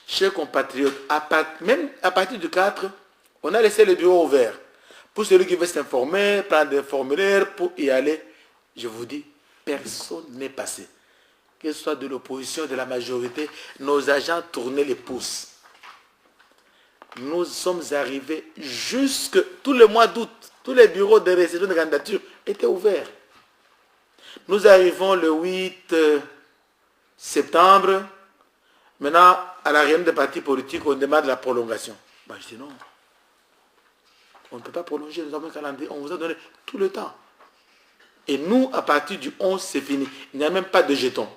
Chers compatriotes, même à partir du 4, on a laissé le bureau ouvert. Pour celui qui veut s'informer, prendre des formulaires pour y aller, je vous dis, personne n'est passé. Que ce soit de l'opposition, de la majorité, nos agents tournaient les pouces. Nous sommes arrivés jusque tout le mois d'août. Tous les bureaux de réception de candidature étaient ouverts. Nous arrivons le 8 septembre. Maintenant, à la réunion des partis politiques, on demande la prolongation. Ben, je dis non. On ne peut pas prolonger, nous avons un calendrier. On vous a donné tout le temps. Et nous, à partir du 11, c'est fini. Il n'y a même pas de jetons.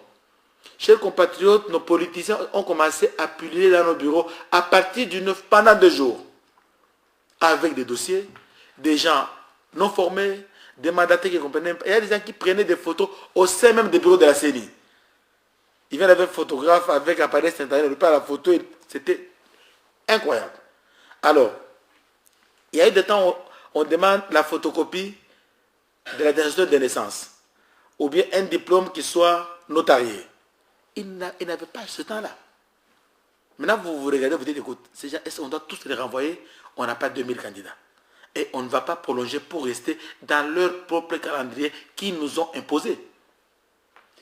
Chers compatriotes, nos politiciens ont commencé à puller dans nos bureaux à partir du 9 pendant 2 jours. Avec des dossiers, des gens non formés, des mandataires qui ne comprenaient pas. Il y a des gens qui prenaient des photos au sein même des bureaux de la CENI. Il vient avec un photographe, avec appareil internet, il prend la photo, c'était incroyable. Alors, il y a eu des temps où on demande la photocopie de la décision de naissance, ou bien un diplôme qui soit notarié. Il n'avait pas ce temps-là. Maintenant, vous regardez, vous dites, écoute, ces gens, est-ce qu'on doit tous les renvoyer? On n'a pas 2000 candidats. Et on ne va pas prolonger pour rester dans leur propre calendrier qui nous ont imposé.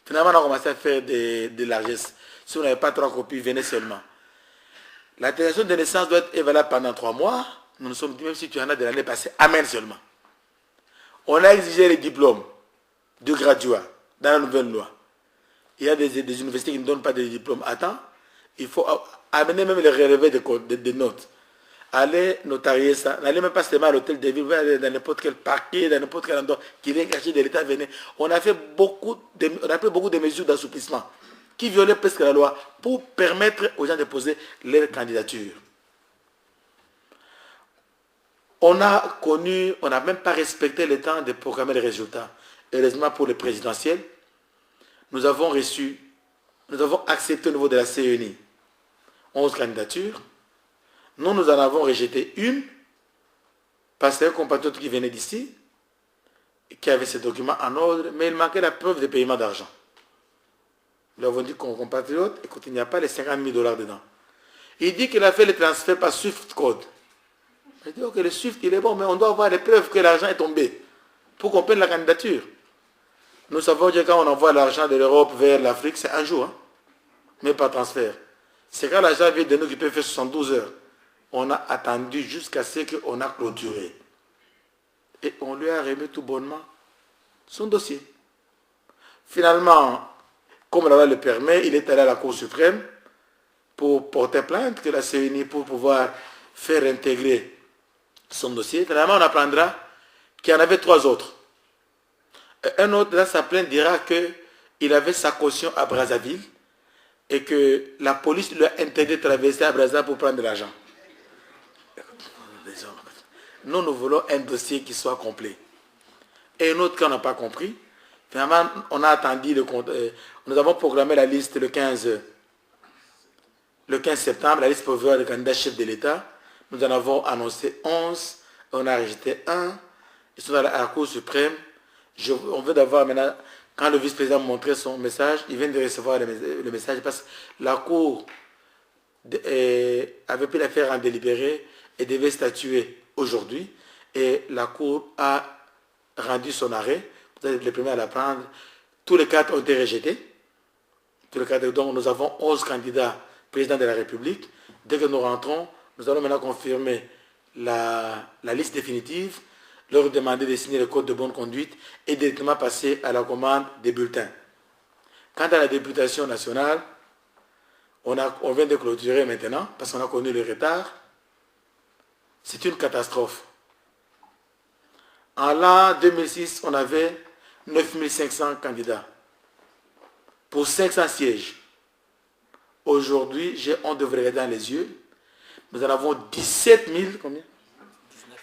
Finalement, on a commencé à faire des largesses. Si on n'avait pas 3 copies, venez seulement. L'attestation de naissance doit être valable pendant 3 mois. Nous nous sommes dit, même si tu en as de l'année passée, amène seulement. On a exigé les diplômes de graduat dans la nouvelle loi. Il y a des universités qui ne donnent pas de diplômes à temps. Il faut amener même les relevés de notes. Allez notarier ça. N'allez même pas seulement à l'hôtel de ville, vous allez dans n'importe quel parquet, dans n'importe quel endroit qui vient cacher de l'État. On a pris beaucoup de mesures d'assouplissement qui violaient presque la loi pour permettre aux gens de poser leur candidature. On n'a même pas respecté le temps de programmer les résultats. Heureusement pour les présidentielles, nous avons accepté au niveau de la CENI 11 candidatures. Nous en avons rejeté une parce qu'un compatriote qui venait d'ici, qui avait ces documents en ordre, mais il manquait la preuve de paiement d'argent. Nous avons dit qu'on compatriote, écoute, il n'y a pas les 50 000 $ dedans. Il dit qu'il a fait le transfert par Swift Code. Il dit, ok, le Swift, il est bon, mais on doit avoir les preuves que l'argent est tombé pour qu'on prenne la candidature. Nous savons que quand on envoie l'argent de l'Europe vers l'Afrique, c'est un jour, hein, mais pas transfert. C'est quand l'argent vient de nous qui peut faire 72 heures. On a attendu jusqu'à ce qu'on a clôturé. Et on lui a remis tout bonnement son dossier. Finalement, comme la loi le permet, il est allé à la Cour suprême pour porter plainte que la CENI pour pouvoir faire intégrer son dossier. Finalement, on apprendra qu'il y en avait 3 autres. Un autre, dans sa plainte, dira qu'il avait sa caution à Brazzaville et que la police lui a interdit de traverser à Brazzaville pour prendre de l'argent. Nous voulons un dossier qui soit complet. Et un autre qu'on n'a pas compris, finalement, on a attendu nous avons programmé la liste le 15 septembre, la liste provisoire des candidats chefs de l'État. Nous en avons annoncé 11, on a rejeté 1, ils sont à la Cour suprême. On veut d'avoir maintenant, quand le vice-président montrait son message, il vient de recevoir le message parce que la Cour avait pris l'affaire en délibéré et devait statuer aujourd'hui. Et la Cour a rendu son arrêt. Vous êtes les premiers à l'apprendre. Tous les 4 ont été rejetés. Tous les cadres. Donc nous avons 11 candidats président de la République. Dès que nous rentrons, nous allons maintenant confirmer la liste définitive, leur demander de signer le code de bonne conduite et directement passer à la commande des bulletins. Quant à la députation nationale, on vient de clôturer maintenant parce qu'on a connu le retard. C'est une catastrophe. En l'an 2006, on avait 9500 candidats pour 500 sièges. Aujourd'hui, j'ai honte de vous regarder dans les yeux. Nous en avons 17 000, combien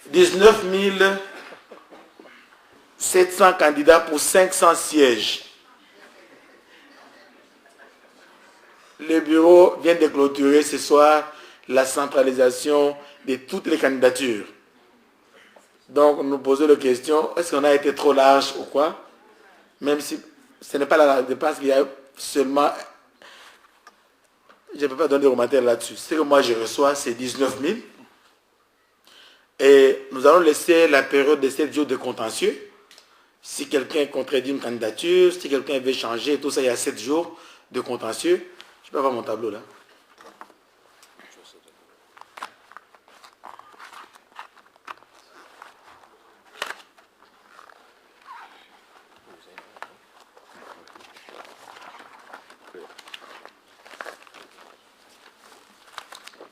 19 700 candidats pour 500 sièges. Le bureau vient de clôturer ce soir la centralisation de toutes les candidatures. Donc, nous posons la question, est-ce qu'on a été trop large ou quoi? Même si ce n'est pas la dépense qu'il y a seulement... Je ne peux pas donner de commentaires là-dessus. Ce que moi je reçois, c'est 19 000. Et nous allons laisser la période de 7 jours de contentieux. Si quelqu'un contredit une candidature, si quelqu'un veut changer, tout ça, il y a 7 jours de contentieux. Je peux avoir mon tableau là.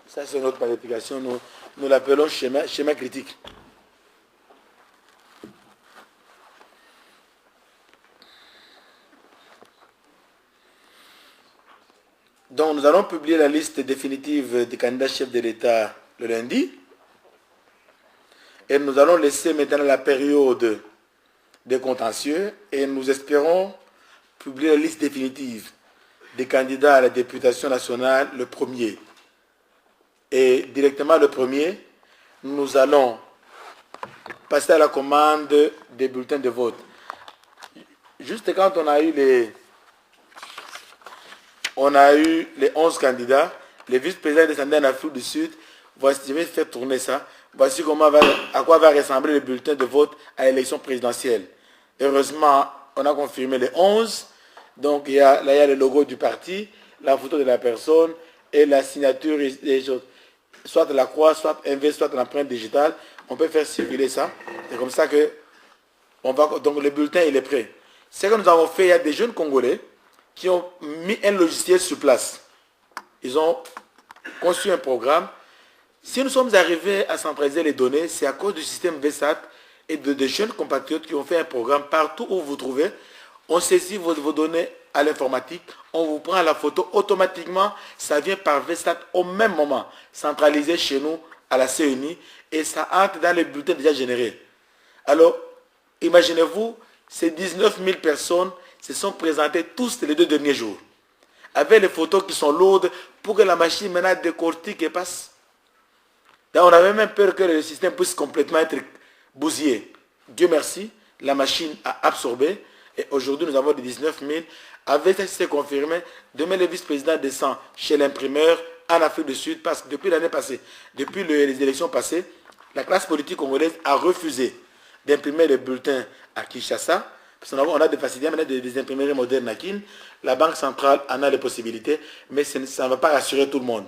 Ça, c'est notre planification. Nous l'appelons schéma critique. Donc, nous allons publier la liste définitive des candidats chefs de l'État le lundi. Et nous allons laisser maintenant la période des contentieux. Et nous espérons publier la liste définitive des candidats à la députation nationale le 1er. Et directement le 1er, nous allons passer à la commande des bulletins de vote. Juste quand on a eu les 11 candidats, les vice-présidents descendaient en Afrique du Sud. Voici, je vais faire tourner ça. Voici à quoi va ressembler le bulletin de vote à l'élection présidentielle. Heureusement, on a confirmé les 11. Donc, il y a le logo du parti, la photo de la personne et la signature des choses. Soit la croix, soit un V, soit l'empreinte digitale. On peut faire circuler ça. C'est comme ça que donc le bulletin il est prêt. Ce que nous avons fait, il y a des jeunes Congolais qui ont mis un logiciel sur place. Ils ont conçu un programme. Si nous sommes arrivés à centraliser les données, c'est à cause du système VSAT et de jeunes compatriotes qui ont fait un programme partout où vous vous trouvez. On saisit vos données à l'informatique, on vous prend la photo automatiquement, ça vient par VSAT au même moment, centralisé chez nous à la CENI, et ça entre dans les bulletins déjà générés. Alors, imaginez-vous, ces 19 000 personnes se sont présentées tous les 2 derniers jours, avec les photos qui sont lourdes, pour que la machine maintenant décortique et passe. Donc, on avait même peur que le système puisse complètement être bousillé. Dieu merci, la machine a absorbé, et aujourd'hui nous avons des 19 000. Avec ça, c'est confirmé. Demain, le vice-président descend chez l'imprimeur en Afrique du Sud parce que depuis l'année passée, depuis les élections passées, la classe politique congolaise a refusé d'imprimer les bulletins à Kinshasa. Parce qu'on a des facilités, maintenant des imprimeries modernes à Kin. La Banque centrale en a les possibilités, mais ça ne va pas rassurer tout le monde.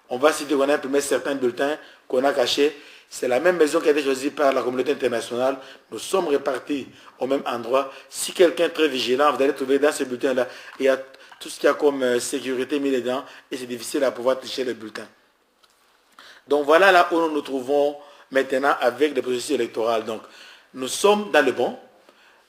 On va citer qu'on a imprimé certains bulletins qu'on a cachés. C'est la même maison qui a été choisie par la communauté internationale. Nous sommes répartis au même endroit. Si quelqu'un est très vigilant, vous allez trouver dans ce bulletin-là, il y a tout ce qu'il y a comme sécurité mis dedans et c'est difficile à pouvoir tricher les bulletins. Donc voilà là où nous nous trouvons maintenant avec le processus électoral. Donc nous sommes dans le bon.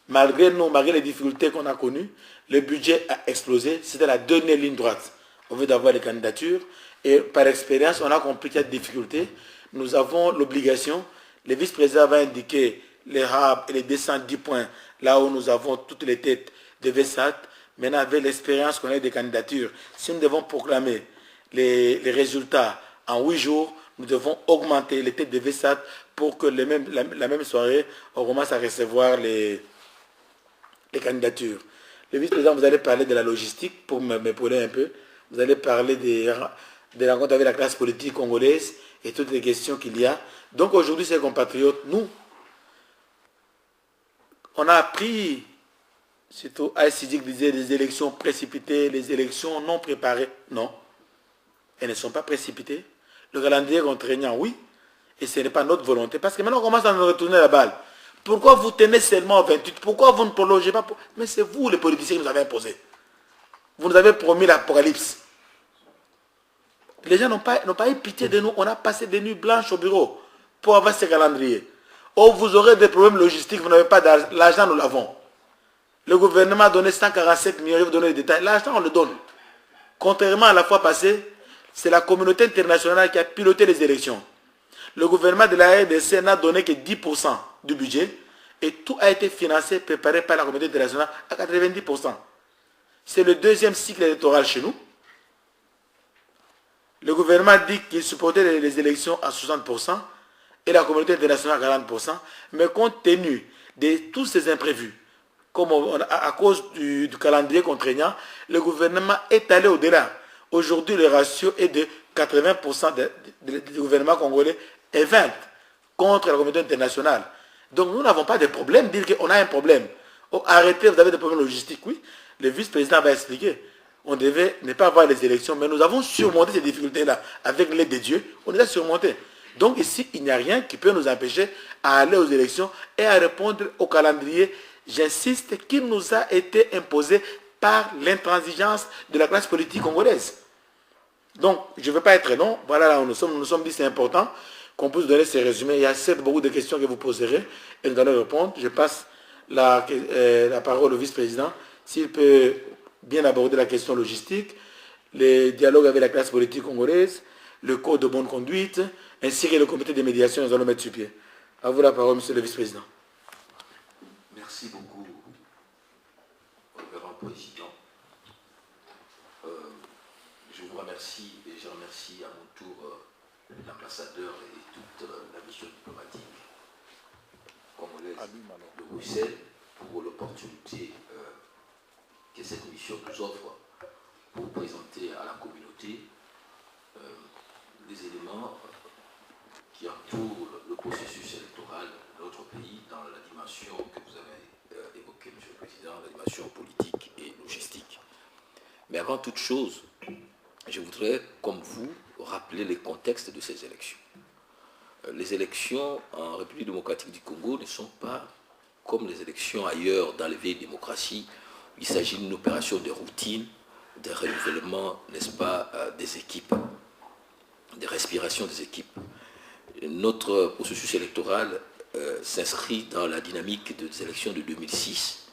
Malgré les difficultés qu'on a connues, le budget a explosé. C'était la dernière ligne droite au lieu d'avoir les candidatures. Et par expérience, on a compris qu'il y a des difficultés. Nous avons l'obligation, le vice-président va indiquer les RAB et les 210 points, là où nous avons toutes les têtes de VSAT. Maintenant, avec l'expérience qu'on a des candidatures, si nous devons proclamer les résultats en 8 jours, nous devons augmenter les têtes de VSAT pour que la même soirée, on commence à recevoir les candidatures. Le vice-président, vous allez parler de la logistique pour m'épauler un peu. Vous allez parler des rencontres avec la classe politique congolaise et toutes les questions qu'il y a. Donc aujourd'hui, ces compatriotes, nous, on a appris surtout Aïssidik disait les élections précipitées, les élections non préparées. Non, elles ne sont pas précipitées. Le calendrier est contraignant, oui, et ce n'est pas notre volonté. Parce que maintenant on commence à nous retourner la balle. Pourquoi vous tenez seulement au 28? Pourquoi vous ne prolongez pas? Mais c'est vous les politiciens qui nous avez imposé. Vous nous avez promis l'apocalypse. Les gens n'ont pas eu pitié de nous. On a passé des nuits blanches au bureau pour avoir ce calendrier. Oh, vous aurez des problèmes logistiques, vous n'avez pas d'argent. L'argent, nous l'avons. Le gouvernement a donné 147 millions, il va donner les détails. L'argent, on le donne. Contrairement à la fois passée, c'est la communauté internationale qui a piloté les élections. Le gouvernement de la RDC n'a donné que 10% du budget et tout a été financé, préparé par la communauté internationale à 90%. C'est le deuxième cycle électoral chez nous. Le gouvernement dit qu'il supportait les élections à 60% et la communauté internationale à 40%, mais compte tenu de tous ces imprévus, comme à cause du calendrier contraignant, le gouvernement est allé au-delà. Aujourd'hui, le ratio est de 80% du gouvernement congolais et 20% contre la communauté internationale. Donc nous n'avons pas de problème, dire qu'on a un problème. Oh, arrêtez, vous avez des problèmes logistiques, oui. Le vice-président va expliquer. On devait ne pas avoir les élections, mais nous avons surmonté ces difficultés-là. Avec l'aide de Dieu, on les a surmontées. Donc ici, il n'y a rien qui peut nous empêcher à aller aux élections et à répondre au calendrier, j'insiste, qui nous a été imposé par l'intransigeance de la classe politique congolaise. Donc, je ne veux pas être long. Voilà là où nous sommes dit c'est important qu'on puisse donner ces résumés. Il y a certes beaucoup de questions que vous poserez et nous allons répondre. Je passe la parole au vice-président. S'il peut bien aborder la question logistique, les dialogues avec la classe politique congolaise, le code de bonne conduite, ainsi que le comité de médiation, nous allons mettre sur pied. À vous la parole, monsieur le vice-président. Merci beaucoup, révérend président. Je vous remercie et je remercie à mon tour l'ambassadeur et toute la mission diplomatique congolaise de Bruxelles pour l'opportunité que cette mission nous offre pour présenter à la communauté les éléments qui entourent le processus électoral de notre pays dans la dimension que vous avez évoquée, Monsieur le Président, la dimension politique et logistique. Mais avant toute chose, je voudrais, comme vous, rappeler les contextes de ces élections. Les élections en République démocratique du Congo ne sont pas comme les élections ailleurs dans les vieilles démocraties. Il s'agit d'une opération de routine, de renouvellement, n'est-ce pas, des équipes, de respiration des équipes. Notre processus électoral s'inscrit dans la dynamique des élections de 2006,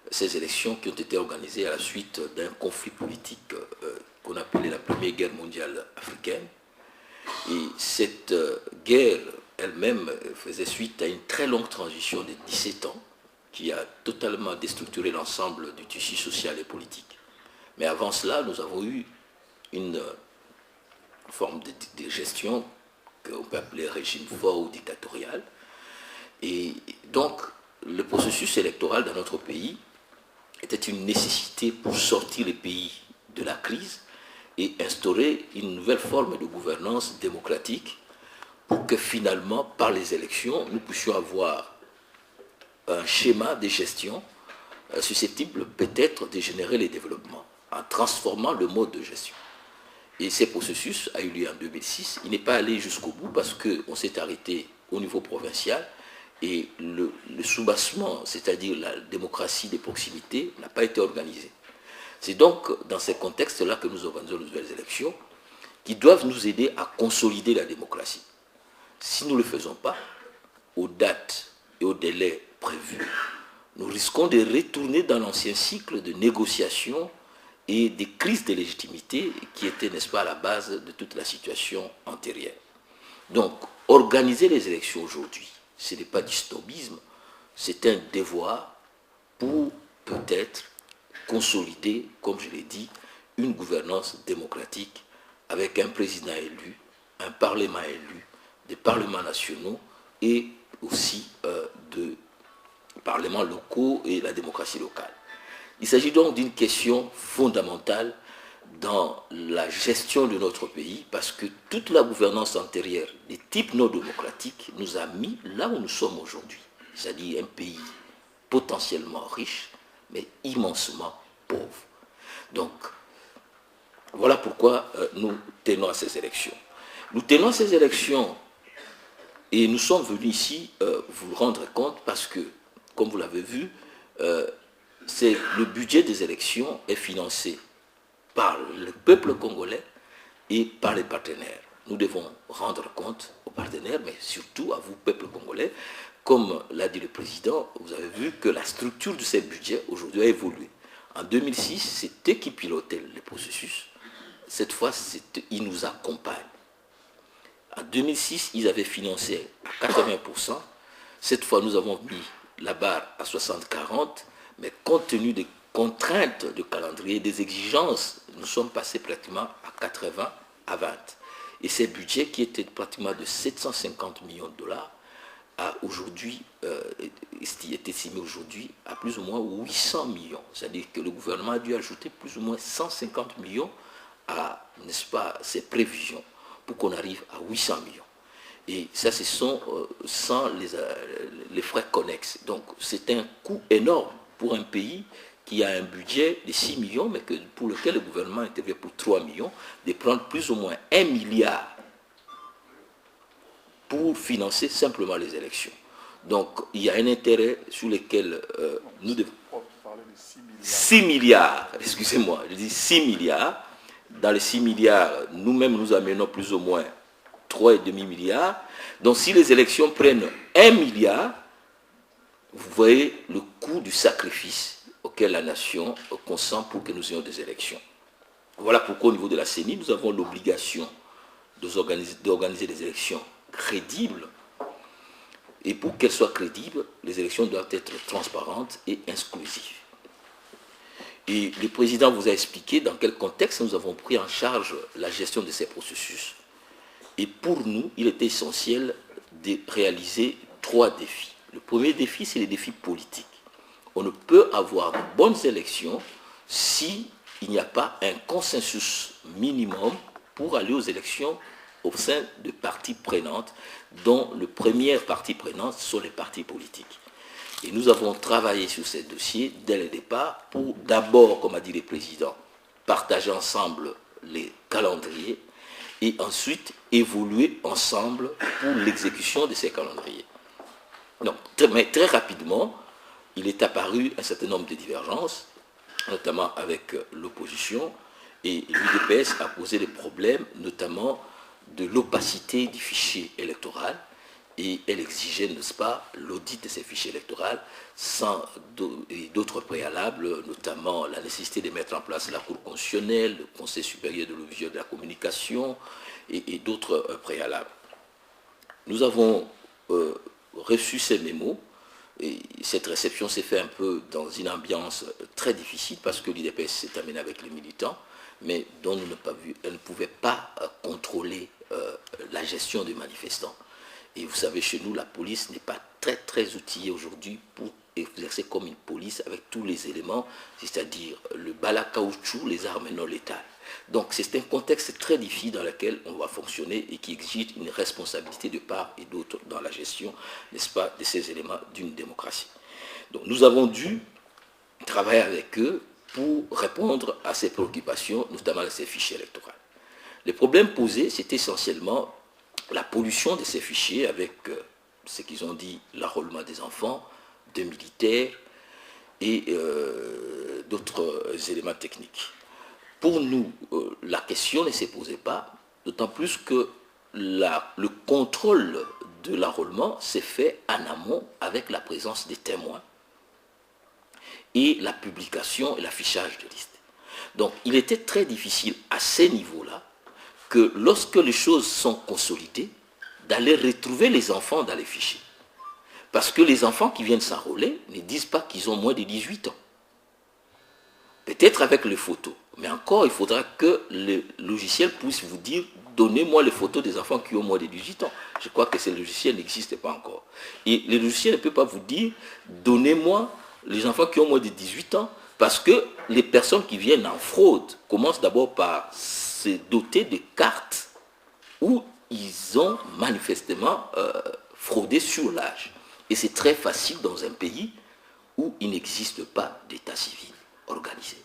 ces élections qui ont été organisées à la suite d'un conflit politique qu'on appelait la Première Guerre mondiale africaine. Et cette guerre elle-même faisait suite à une très longue transition de 17 ans qui a totalement déstructuré l'ensemble du tissu social et politique. Mais avant cela, nous avons eu une forme de gestion qu'on peut appeler régime fort ou dictatorial. Et donc, le processus électoral dans notre pays était une nécessité pour sortir les pays de la crise et instaurer une nouvelle forme de gouvernance démocratique pour que finalement, par les élections, nous puissions avoir un schéma de gestion susceptible peut-être de générer les développements en transformant le mode de gestion. Et ce processus a eu lieu en 2006. Il n'est pas allé jusqu'au bout parce qu'on s'est arrêté au niveau provincial et le soubassement, c'est-à-dire la démocratie des proximités, n'a pas été organisé. C'est donc dans ces contextes-là que nous organisons les nouvelles élections qui doivent nous aider à consolider la démocratie. Si nous ne le faisons pas, aux dates et aux délais prévus, nous risquons de retourner dans l'ancien cycle de négociation et des crises de légitimité qui étaient, n'est-ce pas, à la base de toute la situation antérieure. Donc, organiser les élections aujourd'hui, ce n'est pas du snobisme, c'est un devoir pour peut-être consolider, comme je l'ai dit, une gouvernance démocratique avec un président élu, un parlement élu, des parlements nationaux et aussi de parlements locaux et la démocratie locale. Il s'agit donc d'une question fondamentale dans la gestion de notre pays parce que toute la gouvernance antérieure des types non démocratiques nous a mis là où nous sommes aujourd'hui, c'est-à-dire un pays potentiellement riche, mais immensement pauvre. Donc, voilà pourquoi nous tenons à ces élections. Nous tenons à ces élections et nous sommes venus ici vous rendre compte parce que, comme vous l'avez vu, le budget des élections est financé par le peuple congolais et par les partenaires. Nous devons rendre compte aux partenaires, mais surtout à vous, peuple congolais. Comme l'a dit le président, vous avez vu que la structure de ces budgets aujourd'hui a évolué. En 2006, c'était qui pilotait le processus. Cette fois, ils nous accompagnent. En 2006, ils avaient financé à 80%. Cette fois, nous avons mis la barre à 60-40, mais compte tenu des contraintes de calendrier, des exigences, nous sommes passés pratiquement à 80-20. Et ces budgets qui étaient pratiquement de 750 millions de dollars a aujourd'hui est estimé aujourd'hui à plus ou moins 800 millions. C'est-à-dire que le gouvernement a dû ajouter plus ou moins 150 millions à, n'est-ce pas, ses prévisions pour qu'on arrive à 800 millions. Et ça, ce sont sans les frais connexes. Donc, c'est un coût énorme pour un pays qui a un budget de 6 millions, mais pour lequel le gouvernement intervient pour 3 millions, de prendre plus ou moins 1 milliard pour financer simplement les élections. Donc, il y a un intérêt sur lequel nous devons... 6 milliards, excusez-moi, je dis 6 milliards. Dans les 6 milliards, nous-mêmes, nous amenons plus ou moins 3,5 milliards. Donc, si les élections prennent 1 milliard, vous voyez le coût du sacrifice auquel la nation consent pour que nous ayons des élections. Voilà pourquoi au niveau de la CENI, nous avons l'obligation d'organiser des élections crédibles. Et pour qu'elles soient crédibles, les élections doivent être transparentes et exclusives. Et le président vous a expliqué dans quel contexte nous avons pris en charge la gestion de ces processus. Et pour nous, il était essentiel de réaliser 3 défis. Le premier défi, c'est le défi politique. On ne peut avoir de bonnes élections s'il n'y a pas un consensus minimum pour aller aux élections au sein de parties prenantes, dont le premier partie prenante sont les partis politiques. Et nous avons travaillé sur ces dossiers dès le départ pour d'abord, comme a dit le président, partager ensemble les calendriers et ensuite évoluer ensemble pour l'exécution de ces calendriers. Donc, mais très rapidement, il est apparu un certain nombre de divergences, notamment avec l'opposition, et l'UDPS a posé des problèmes, notamment de l'opacité du fichier électoral, et elle exigeait, n'est-ce pas, l'audit de ces fichiers électoraux sans d'autres préalables, notamment la nécessité de mettre en place la Cour constitutionnelle, le Conseil supérieur de l'audiovisuel de la communication et d'autres préalables. Nous avons reçu ces mémos, et cette réception s'est faite un peu dans une ambiance très difficile parce que l'UDPS s'est amené avec les militants, mais dont elle ne pouvait pas contrôler la gestion des manifestants. Et vous savez, chez nous, la police n'est pas très outillée aujourd'hui pour exercer comme une police avec tous les éléments, c'est-à-dire le bal à caoutchouc, les armes non létales. Donc c'est un contexte très difficile dans lequel on va fonctionner et qui exige une responsabilité de part et d'autre dans la gestion, n'est-ce pas, de ces éléments d'une démocratie. Donc nous avons dû travailler avec eux pour répondre à ces préoccupations, notamment à ces fichiers électoraux. Les problèmes posés, c'est essentiellement la pollution de ces fichiers avec ce qu'ils ont dit, l'enrôlement des enfants, de militaires et d'autres éléments techniques. Pour nous, la question ne se posait pas, d'autant plus que le contrôle de l'enrôlement s'est fait en amont avec la présence des témoins et la publication et l'affichage de listes. Donc il était très difficile à ces niveaux-là que lorsque les choses sont consolidées, d'aller retrouver les enfants dans les fichiers. Parce que les enfants qui viennent s'enrôler ne disent pas qu'ils ont moins de 18 ans. Peut-être avec les photos, mais encore il faudra que le logiciel puisse vous dire « donnez-moi les photos des enfants qui ont moins de 18 ans ». Je crois que ce logiciel n'existe pas encore. Et le logiciel ne peut pas vous dire « donnez-moi les enfants qui ont moins de 18 ans » parce que les personnes qui viennent en fraude commencent d'abord par se doter de cartes où ils ont manifestement fraudé sur l'âge. Et c'est très facile dans un pays où il n'existe pas d'état civil organisé.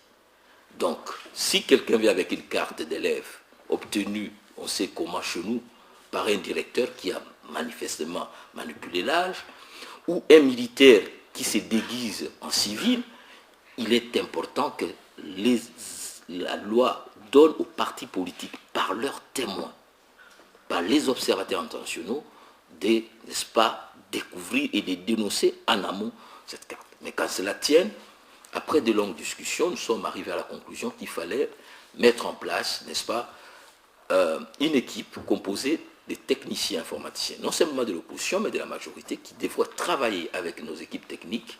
Donc, si quelqu'un vient avec une carte d'élève obtenue, on sait comment chez nous, par un directeur qui a manifestement manipulé l'âge, ou un militaire qui se déguise en civil, il est important que la loi donne aux partis politiques, par leurs témoins, par les observateurs internationaux, de, n'est-ce pas, découvrir et de dénoncer en amont cette carte. Mais quand cela tienne, après de longues discussions, nous sommes arrivés à la conclusion qu'il fallait mettre en place, n'est-ce pas, une équipe composée des techniciens informaticiens, non seulement de l'opposition, mais de la majorité, qui devraient travailler avec nos équipes techniques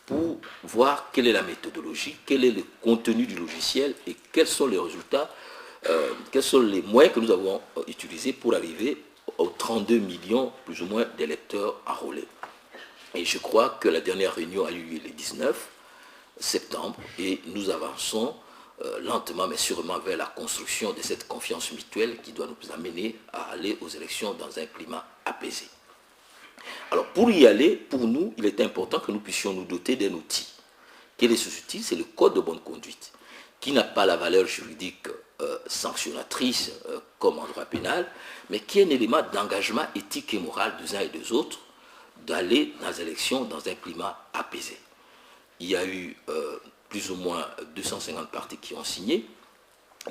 pour voir quelle est la méthodologie, quel est le contenu du logiciel et quels sont les résultats, quels sont les moyens que nous avons utilisés pour arriver aux 32 millions, plus ou moins, d'électeurs enrôlés. Et je crois que la dernière réunion a eu lieu le 19 septembre et nous avançons lentement mais sûrement vers la construction de cette confiance mutuelle qui doit nous amener à aller aux élections dans un climat apaisé. Alors pour y aller, pour nous, il est important que nous puissions nous doter d'un outil. Quel est ce outil? C'est le code de bonne conduite, qui n'a pas la valeur juridique sanctionnatrice comme en droit pénal, mais qui est un élément d'engagement éthique et moral des uns et des autres d'aller dans les élections dans un climat apaisé. Il y a eu plus ou moins 250 partis qui ont signé,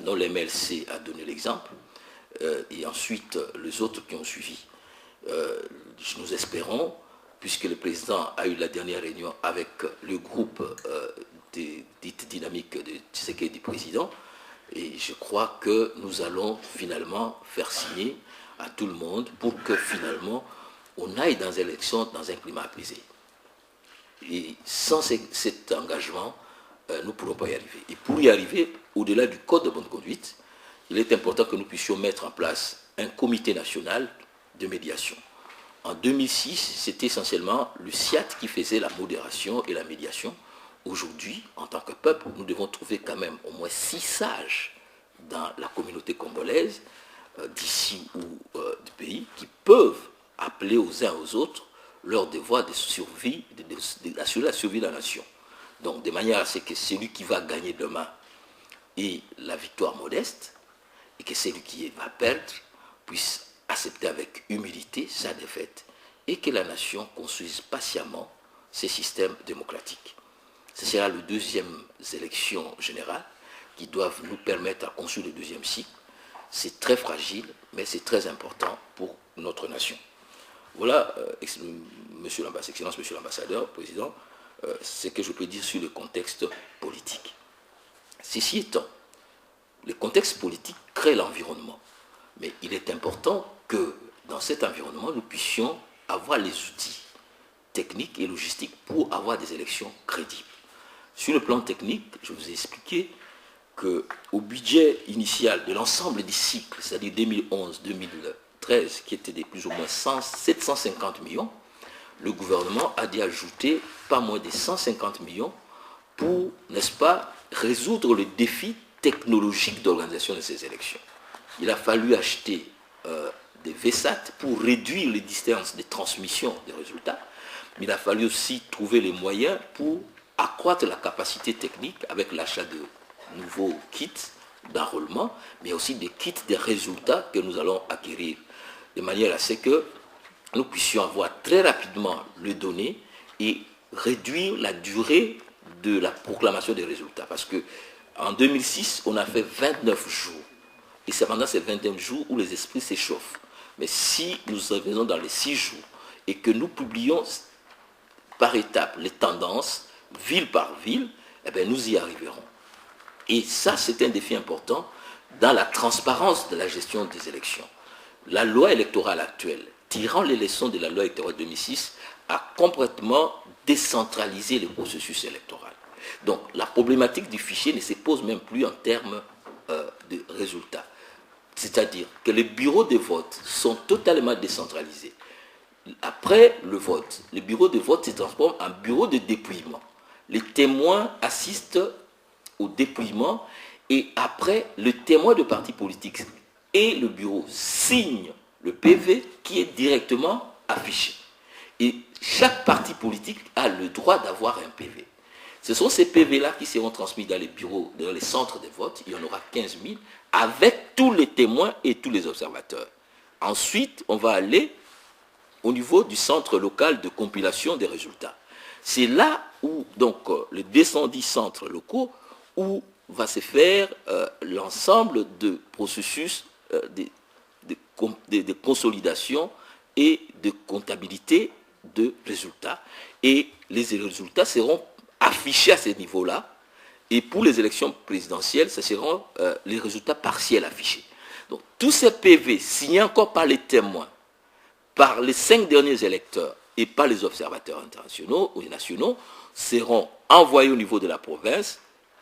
dont l'MLC a donné l'exemple, et ensuite les autres qui ont suivi. Nous espérons, puisque le président a eu la dernière réunion avec le groupe dite dynamique de Tshisekedi du président, et je crois que nous allons finalement faire signer à tout le monde pour que finalement on aille dans les élections dans un climat apaisé. Et sans cet engagement, nous ne pourrons pas y arriver. Et pour y arriver, au-delà du code de bonne conduite, il est important que nous puissions mettre en place un comité national de médiation. En 2006, c'était essentiellement le SIAT qui faisait la modération et la médiation. Aujourd'hui, en tant que peuple, nous devons trouver quand même au moins 6 sages dans la communauté congolaise, d'ici ou du pays, qui peuvent appeler aux uns aux autres leur devoir de survie, d'assurer la survie de la nation. Donc, de manière à ce que celui qui va gagner demain ait la victoire modeste, et que celui qui va perdre puisse accepter avec humilité sa défaite, et que la nation construise patiemment ses systèmes démocratiques. Ce sera le deuxième élection générale qui doivent nous permettre à construire le deuxième cycle. C'est très fragile, mais c'est très important pour notre nation. Voilà, Excellence, Monsieur l'ambassadeur, Président, ce que je peux dire sur le contexte politique. Ceci étant, le contexte politique crée l'environnement. Mais il est important que dans cet environnement, nous puissions avoir les outils techniques et logistiques pour avoir des élections crédibles. Sur le plan technique, je vous ai expliqué qu'au budget initial de l'ensemble des cycles, c'est-à-dire 2011-2013, qui était de plus ou moins 750 millions, le gouvernement a dû ajouter pas moins de 150 millions pour, n'est-ce pas, résoudre le défi technologique d'organisation de ces élections. Il a fallu acheter des VSAT pour réduire les distances de transmission des résultats, mais il a fallu aussi trouver les moyens pour accroître la capacité technique avec l'achat de nouveaux kits d'enrôlement, mais aussi des kits des résultats que nous allons acquérir, de manière à ce que nous puissions avoir très rapidement les données et réduire la durée de la proclamation des résultats. Parce qu'en 2006, on a fait 29 jours. Et c'est pendant ces 29 jours où les esprits s'échauffent. Mais si nous revenons dans les 6 jours et que nous publions par étapes les tendances, ville par ville, eh bien nous y arriverons. Et ça, c'est un défi important dans la transparence de la gestion des élections. La loi électorale actuelle, tirant les leçons de la loi électorale 2006, a complètement décentralisé le processus électoral. Donc la problématique du fichier ne se pose même plus en termes de résultats. C'est-à-dire que les bureaux de vote sont totalement décentralisés. Après le vote, le bureau de vote se transforme en bureau de dépouillement. Les témoins assistent au dépouillement et après, le témoin de parti politique et le bureau signent le PV qui est directement affiché. Et chaque parti politique a le droit d'avoir un PV. Ce sont ces PV-là qui seront transmis dans les bureaux, dans les centres de vote. Il y en aura 15 000, avec tous les témoins et tous les observateurs. Ensuite, on va aller au niveau du centre local de compilation des résultats. C'est là où, donc, les 210 centres locaux, où va se faire l'ensemble de processus de consolidation et de comptabilité de résultats. Et les résultats seront affichés à ce niveau-là. Et pour les élections présidentielles, ce seront les résultats partiels affichés. Donc, tous ces PV signés encore par les témoins, par les 5 derniers électeurs et par les observateurs internationaux ou nationaux, seront envoyés au niveau de la province,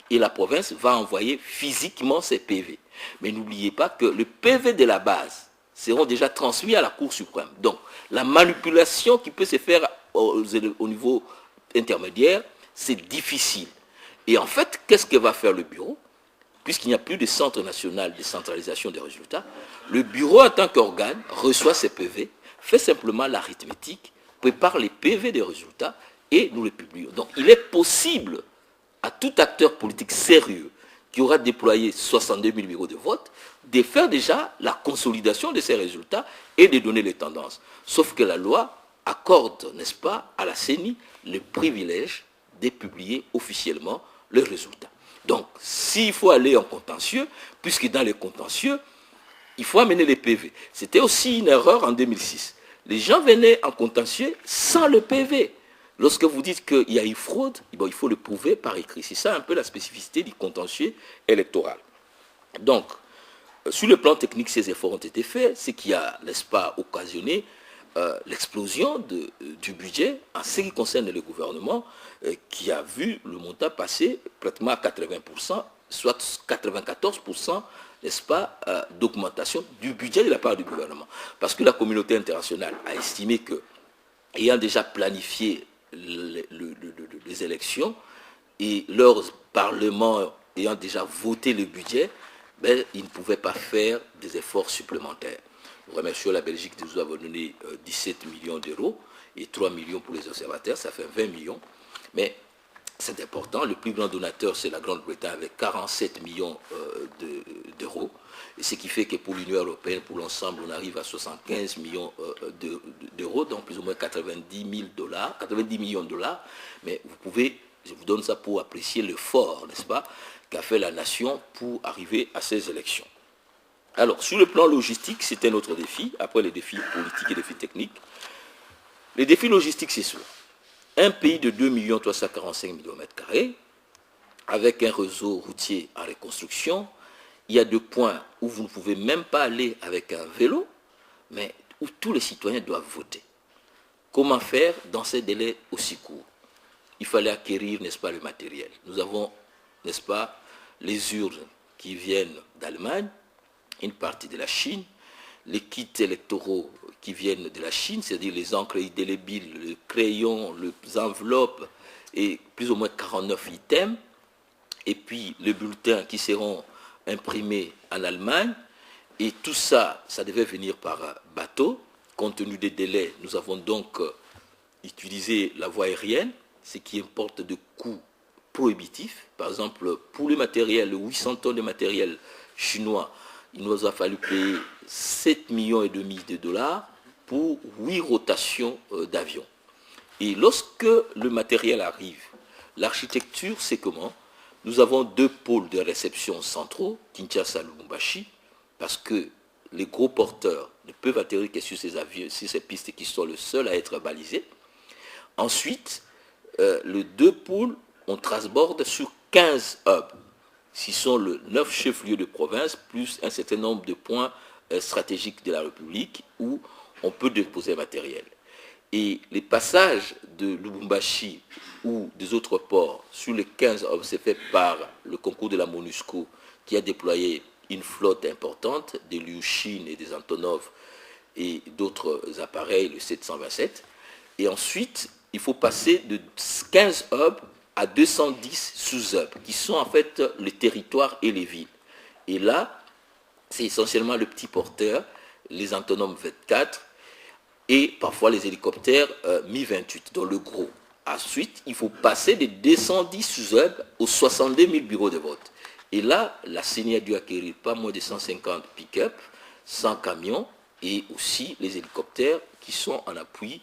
et la province va envoyer physiquement ces PV. Mais n'oubliez pas que le PV de la base seront déjà transmis à la Cour suprême. Donc, la manipulation qui peut se faire au niveau intermédiaire, c'est difficile. Et en fait, qu'est-ce que va faire le bureau? Puisqu'il n'y a plus de centre national de centralisation des résultats, le bureau, en tant qu'organe, reçoit ces PV, fait simplement l'arithmétique, prépare les PV des résultats et nous les publions. Donc, il est possible à tout acteur politique sérieux qui aura déployé 62 000 bureaux de vote de faire déjà la consolidation de ces résultats et de donner les tendances. Sauf que la loi accorde, n'est-ce pas, à la CENI le privilège de publier officiellement les résultats. Donc, s'il faut aller en contentieux, puisque dans les contentieux, il faut amener les PV. C'était aussi une erreur en 2006. Les gens venaient en contentieux sans le PV. Lorsque vous dites qu'il y a eu fraude, bon, il faut le prouver par écrit. C'est ça un peu la spécificité du contentieux électoral. Donc, sur le plan technique, ces efforts ont été faits, ce qui a, n'est-ce pas, occasionné l'explosion du budget en ce qui concerne le gouvernement, qui a vu le montant passer pratiquement à 80%, soit 94%, n'est-ce pas, d'augmentation du budget de la part du gouvernement. Parce que la communauté internationale a estimé que, ayant déjà planifié les élections et leur parlement ayant déjà voté le budget, ben, ils ne pouvaient pas faire des efforts supplémentaires. Nous remercions la Belgique de nous avoir donné 17 millions d'euros et 3 millions pour les observateurs, ça fait 20 millions. Mais c'est important, le plus grand donateur, c'est la Grande-Bretagne avec 47 millions d'euros. Et ce qui fait que pour l'Union européenne, pour l'ensemble, on arrive à 75 millions d'euros, donc plus ou moins 90 millions de dollars. Mais vous pouvez, je vous donne ça pour apprécier l'effort, n'est-ce pas, qu'a fait la nation pour arriver à ces élections. Alors, sur le plan logistique, c'est un autre défi, après les défis politiques et les défis techniques. Les défis logistiques, c'est cela. Un pays de 2 345 000 m², avec un réseau routier en reconstruction, il y a 2 points où vous ne pouvez même pas aller avec un vélo, mais où tous les citoyens doivent voter. Comment faire dans ces délais aussi courts? Il fallait acquérir, n'est-ce pas, le matériel. Nous avons, n'est-ce pas, les urnes qui viennent d'Allemagne, une partie de la Chine, les kits électoraux qui viennent de la Chine, c'est-à-dire les encres indélébiles, les crayons, les enveloppes et plus ou moins 49 items, et puis les bulletins qui seront imprimés en Allemagne, et tout ça, ça devait venir par bateau. Compte tenu des délais, nous avons donc utilisé la voie aérienne, ce qui importe de coûts prohibitifs. Par exemple, pour le matériel, 800 tonnes de matériel chinois, il nous a fallu payer 7,5 millions de dollars pour 8 rotations d'avions. Et lorsque le matériel arrive, l'architecture, c'est comment? Nous avons 2 pôles de réception centraux, Kinshasa et Lubumbashi, parce que les gros porteurs ne peuvent atterrir que sur ces avions, sur ces pistes qui sont les seuls à être balisées. Ensuite, les 2 pôles, on transborde sur 15 hubs. Ce sont les 9 chefs-lieux de province, plus un certain nombre de points stratégiques de la République où on peut déposer matériel. Et les passages de Lubumbashi ou des autres ports sur les 15 hubs, c'est fait par le concours de la MONUSCO qui a déployé une flotte importante, des Liu-Shin et des Antonov et d'autres appareils, le 727. Et ensuite, il faut passer de 15 hubs à 210 sous-hubs, qui sont en fait les territoires et les villes. Et là, c'est essentiellement le petit porteur, les Antonov 24, et parfois les hélicoptères Mi-28, dans le gros. Ensuite, il faut passer des 210 sous-hub aux 62 000 bureaux de vote. Et là, la CENI a dû acquérir pas moins de 150 pick-up, 100 camions, et aussi les hélicoptères qui sont en appui,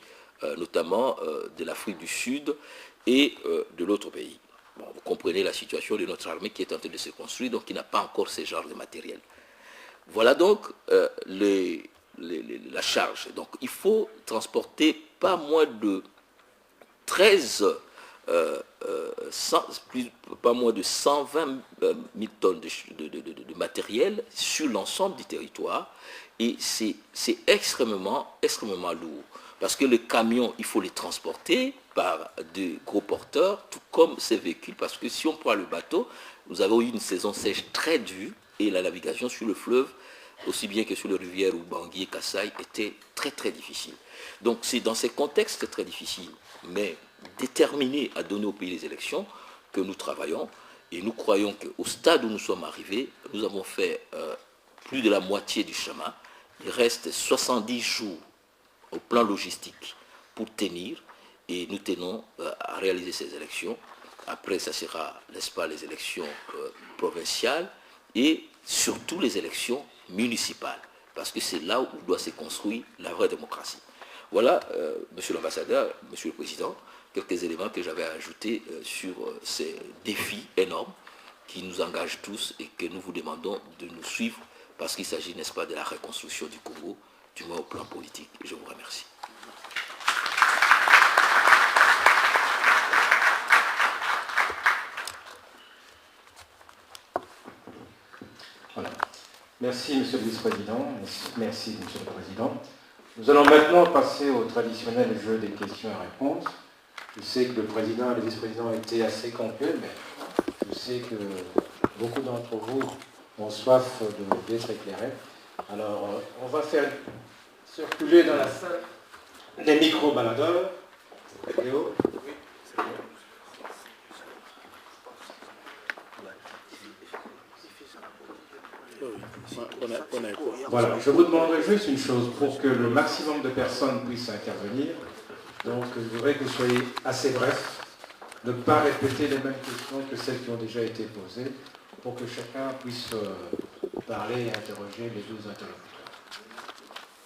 notamment de l'Afrique du Sud et de l'autre pays. Bon, vous comprenez la situation de notre armée qui est en train de se construire, donc qui n'a pas encore ce genre de matériel. Voilà donc la charge. Donc il faut transporter pas moins de pas moins de 120 000 tonnes de matériel sur l'ensemble du territoire, et c'est extrêmement lourd. Parce que les camions, il faut les transporter par de gros porteurs, tout comme ces véhicules, parce que si on prend le bateau, nous avons eu une saison sèche très dure, et la navigation sur le fleuve, aussi bien que sur les rivières ou Bangui et Kassai, était très très difficile. Donc c'est dans ces contextes très difficiles, mais déterminés à donner au pays les élections, que nous travaillons, et nous croyons qu'au stade où nous sommes arrivés, nous avons fait plus de la moitié du chemin. Il reste 70 jours au plan logistique pour tenir, et nous tenons à réaliser ces élections. Après, ça sera, n'est-ce pas, les élections provinciales et surtout les élections municipales, parce que c'est là où doit se construire la vraie démocratie. Voilà, Monsieur l'ambassadeur, Monsieur le Président, quelques éléments que j'avais ajoutés sur ces défis énormes qui nous engagent tous et que nous vous demandons de nous suivre, parce qu'il s'agit, n'est-ce pas, de la reconstruction du Congo, du moins au plan politique. Je vous remercie. Voilà. Merci, Monsieur le Vice-président. Merci, Monsieur le Président. Nous allons maintenant passer au traditionnel jeu des questions et réponses. Je sais que le Président et le Vice-président ont été assez complets, mais je sais que beaucoup d'entre vous ont soif d'être éclairés. Alors, on va faire circuler dans la salle des micro-baladeurs. Léo ? Voilà, je vous demanderai juste une chose pour que le maximum de personnes puissent intervenir. Donc, je voudrais que vous soyez assez bref, ne pas répéter les mêmes questions que celles qui ont déjà été posées, pour que chacun puisse parler et interroger les deux interlocuteurs.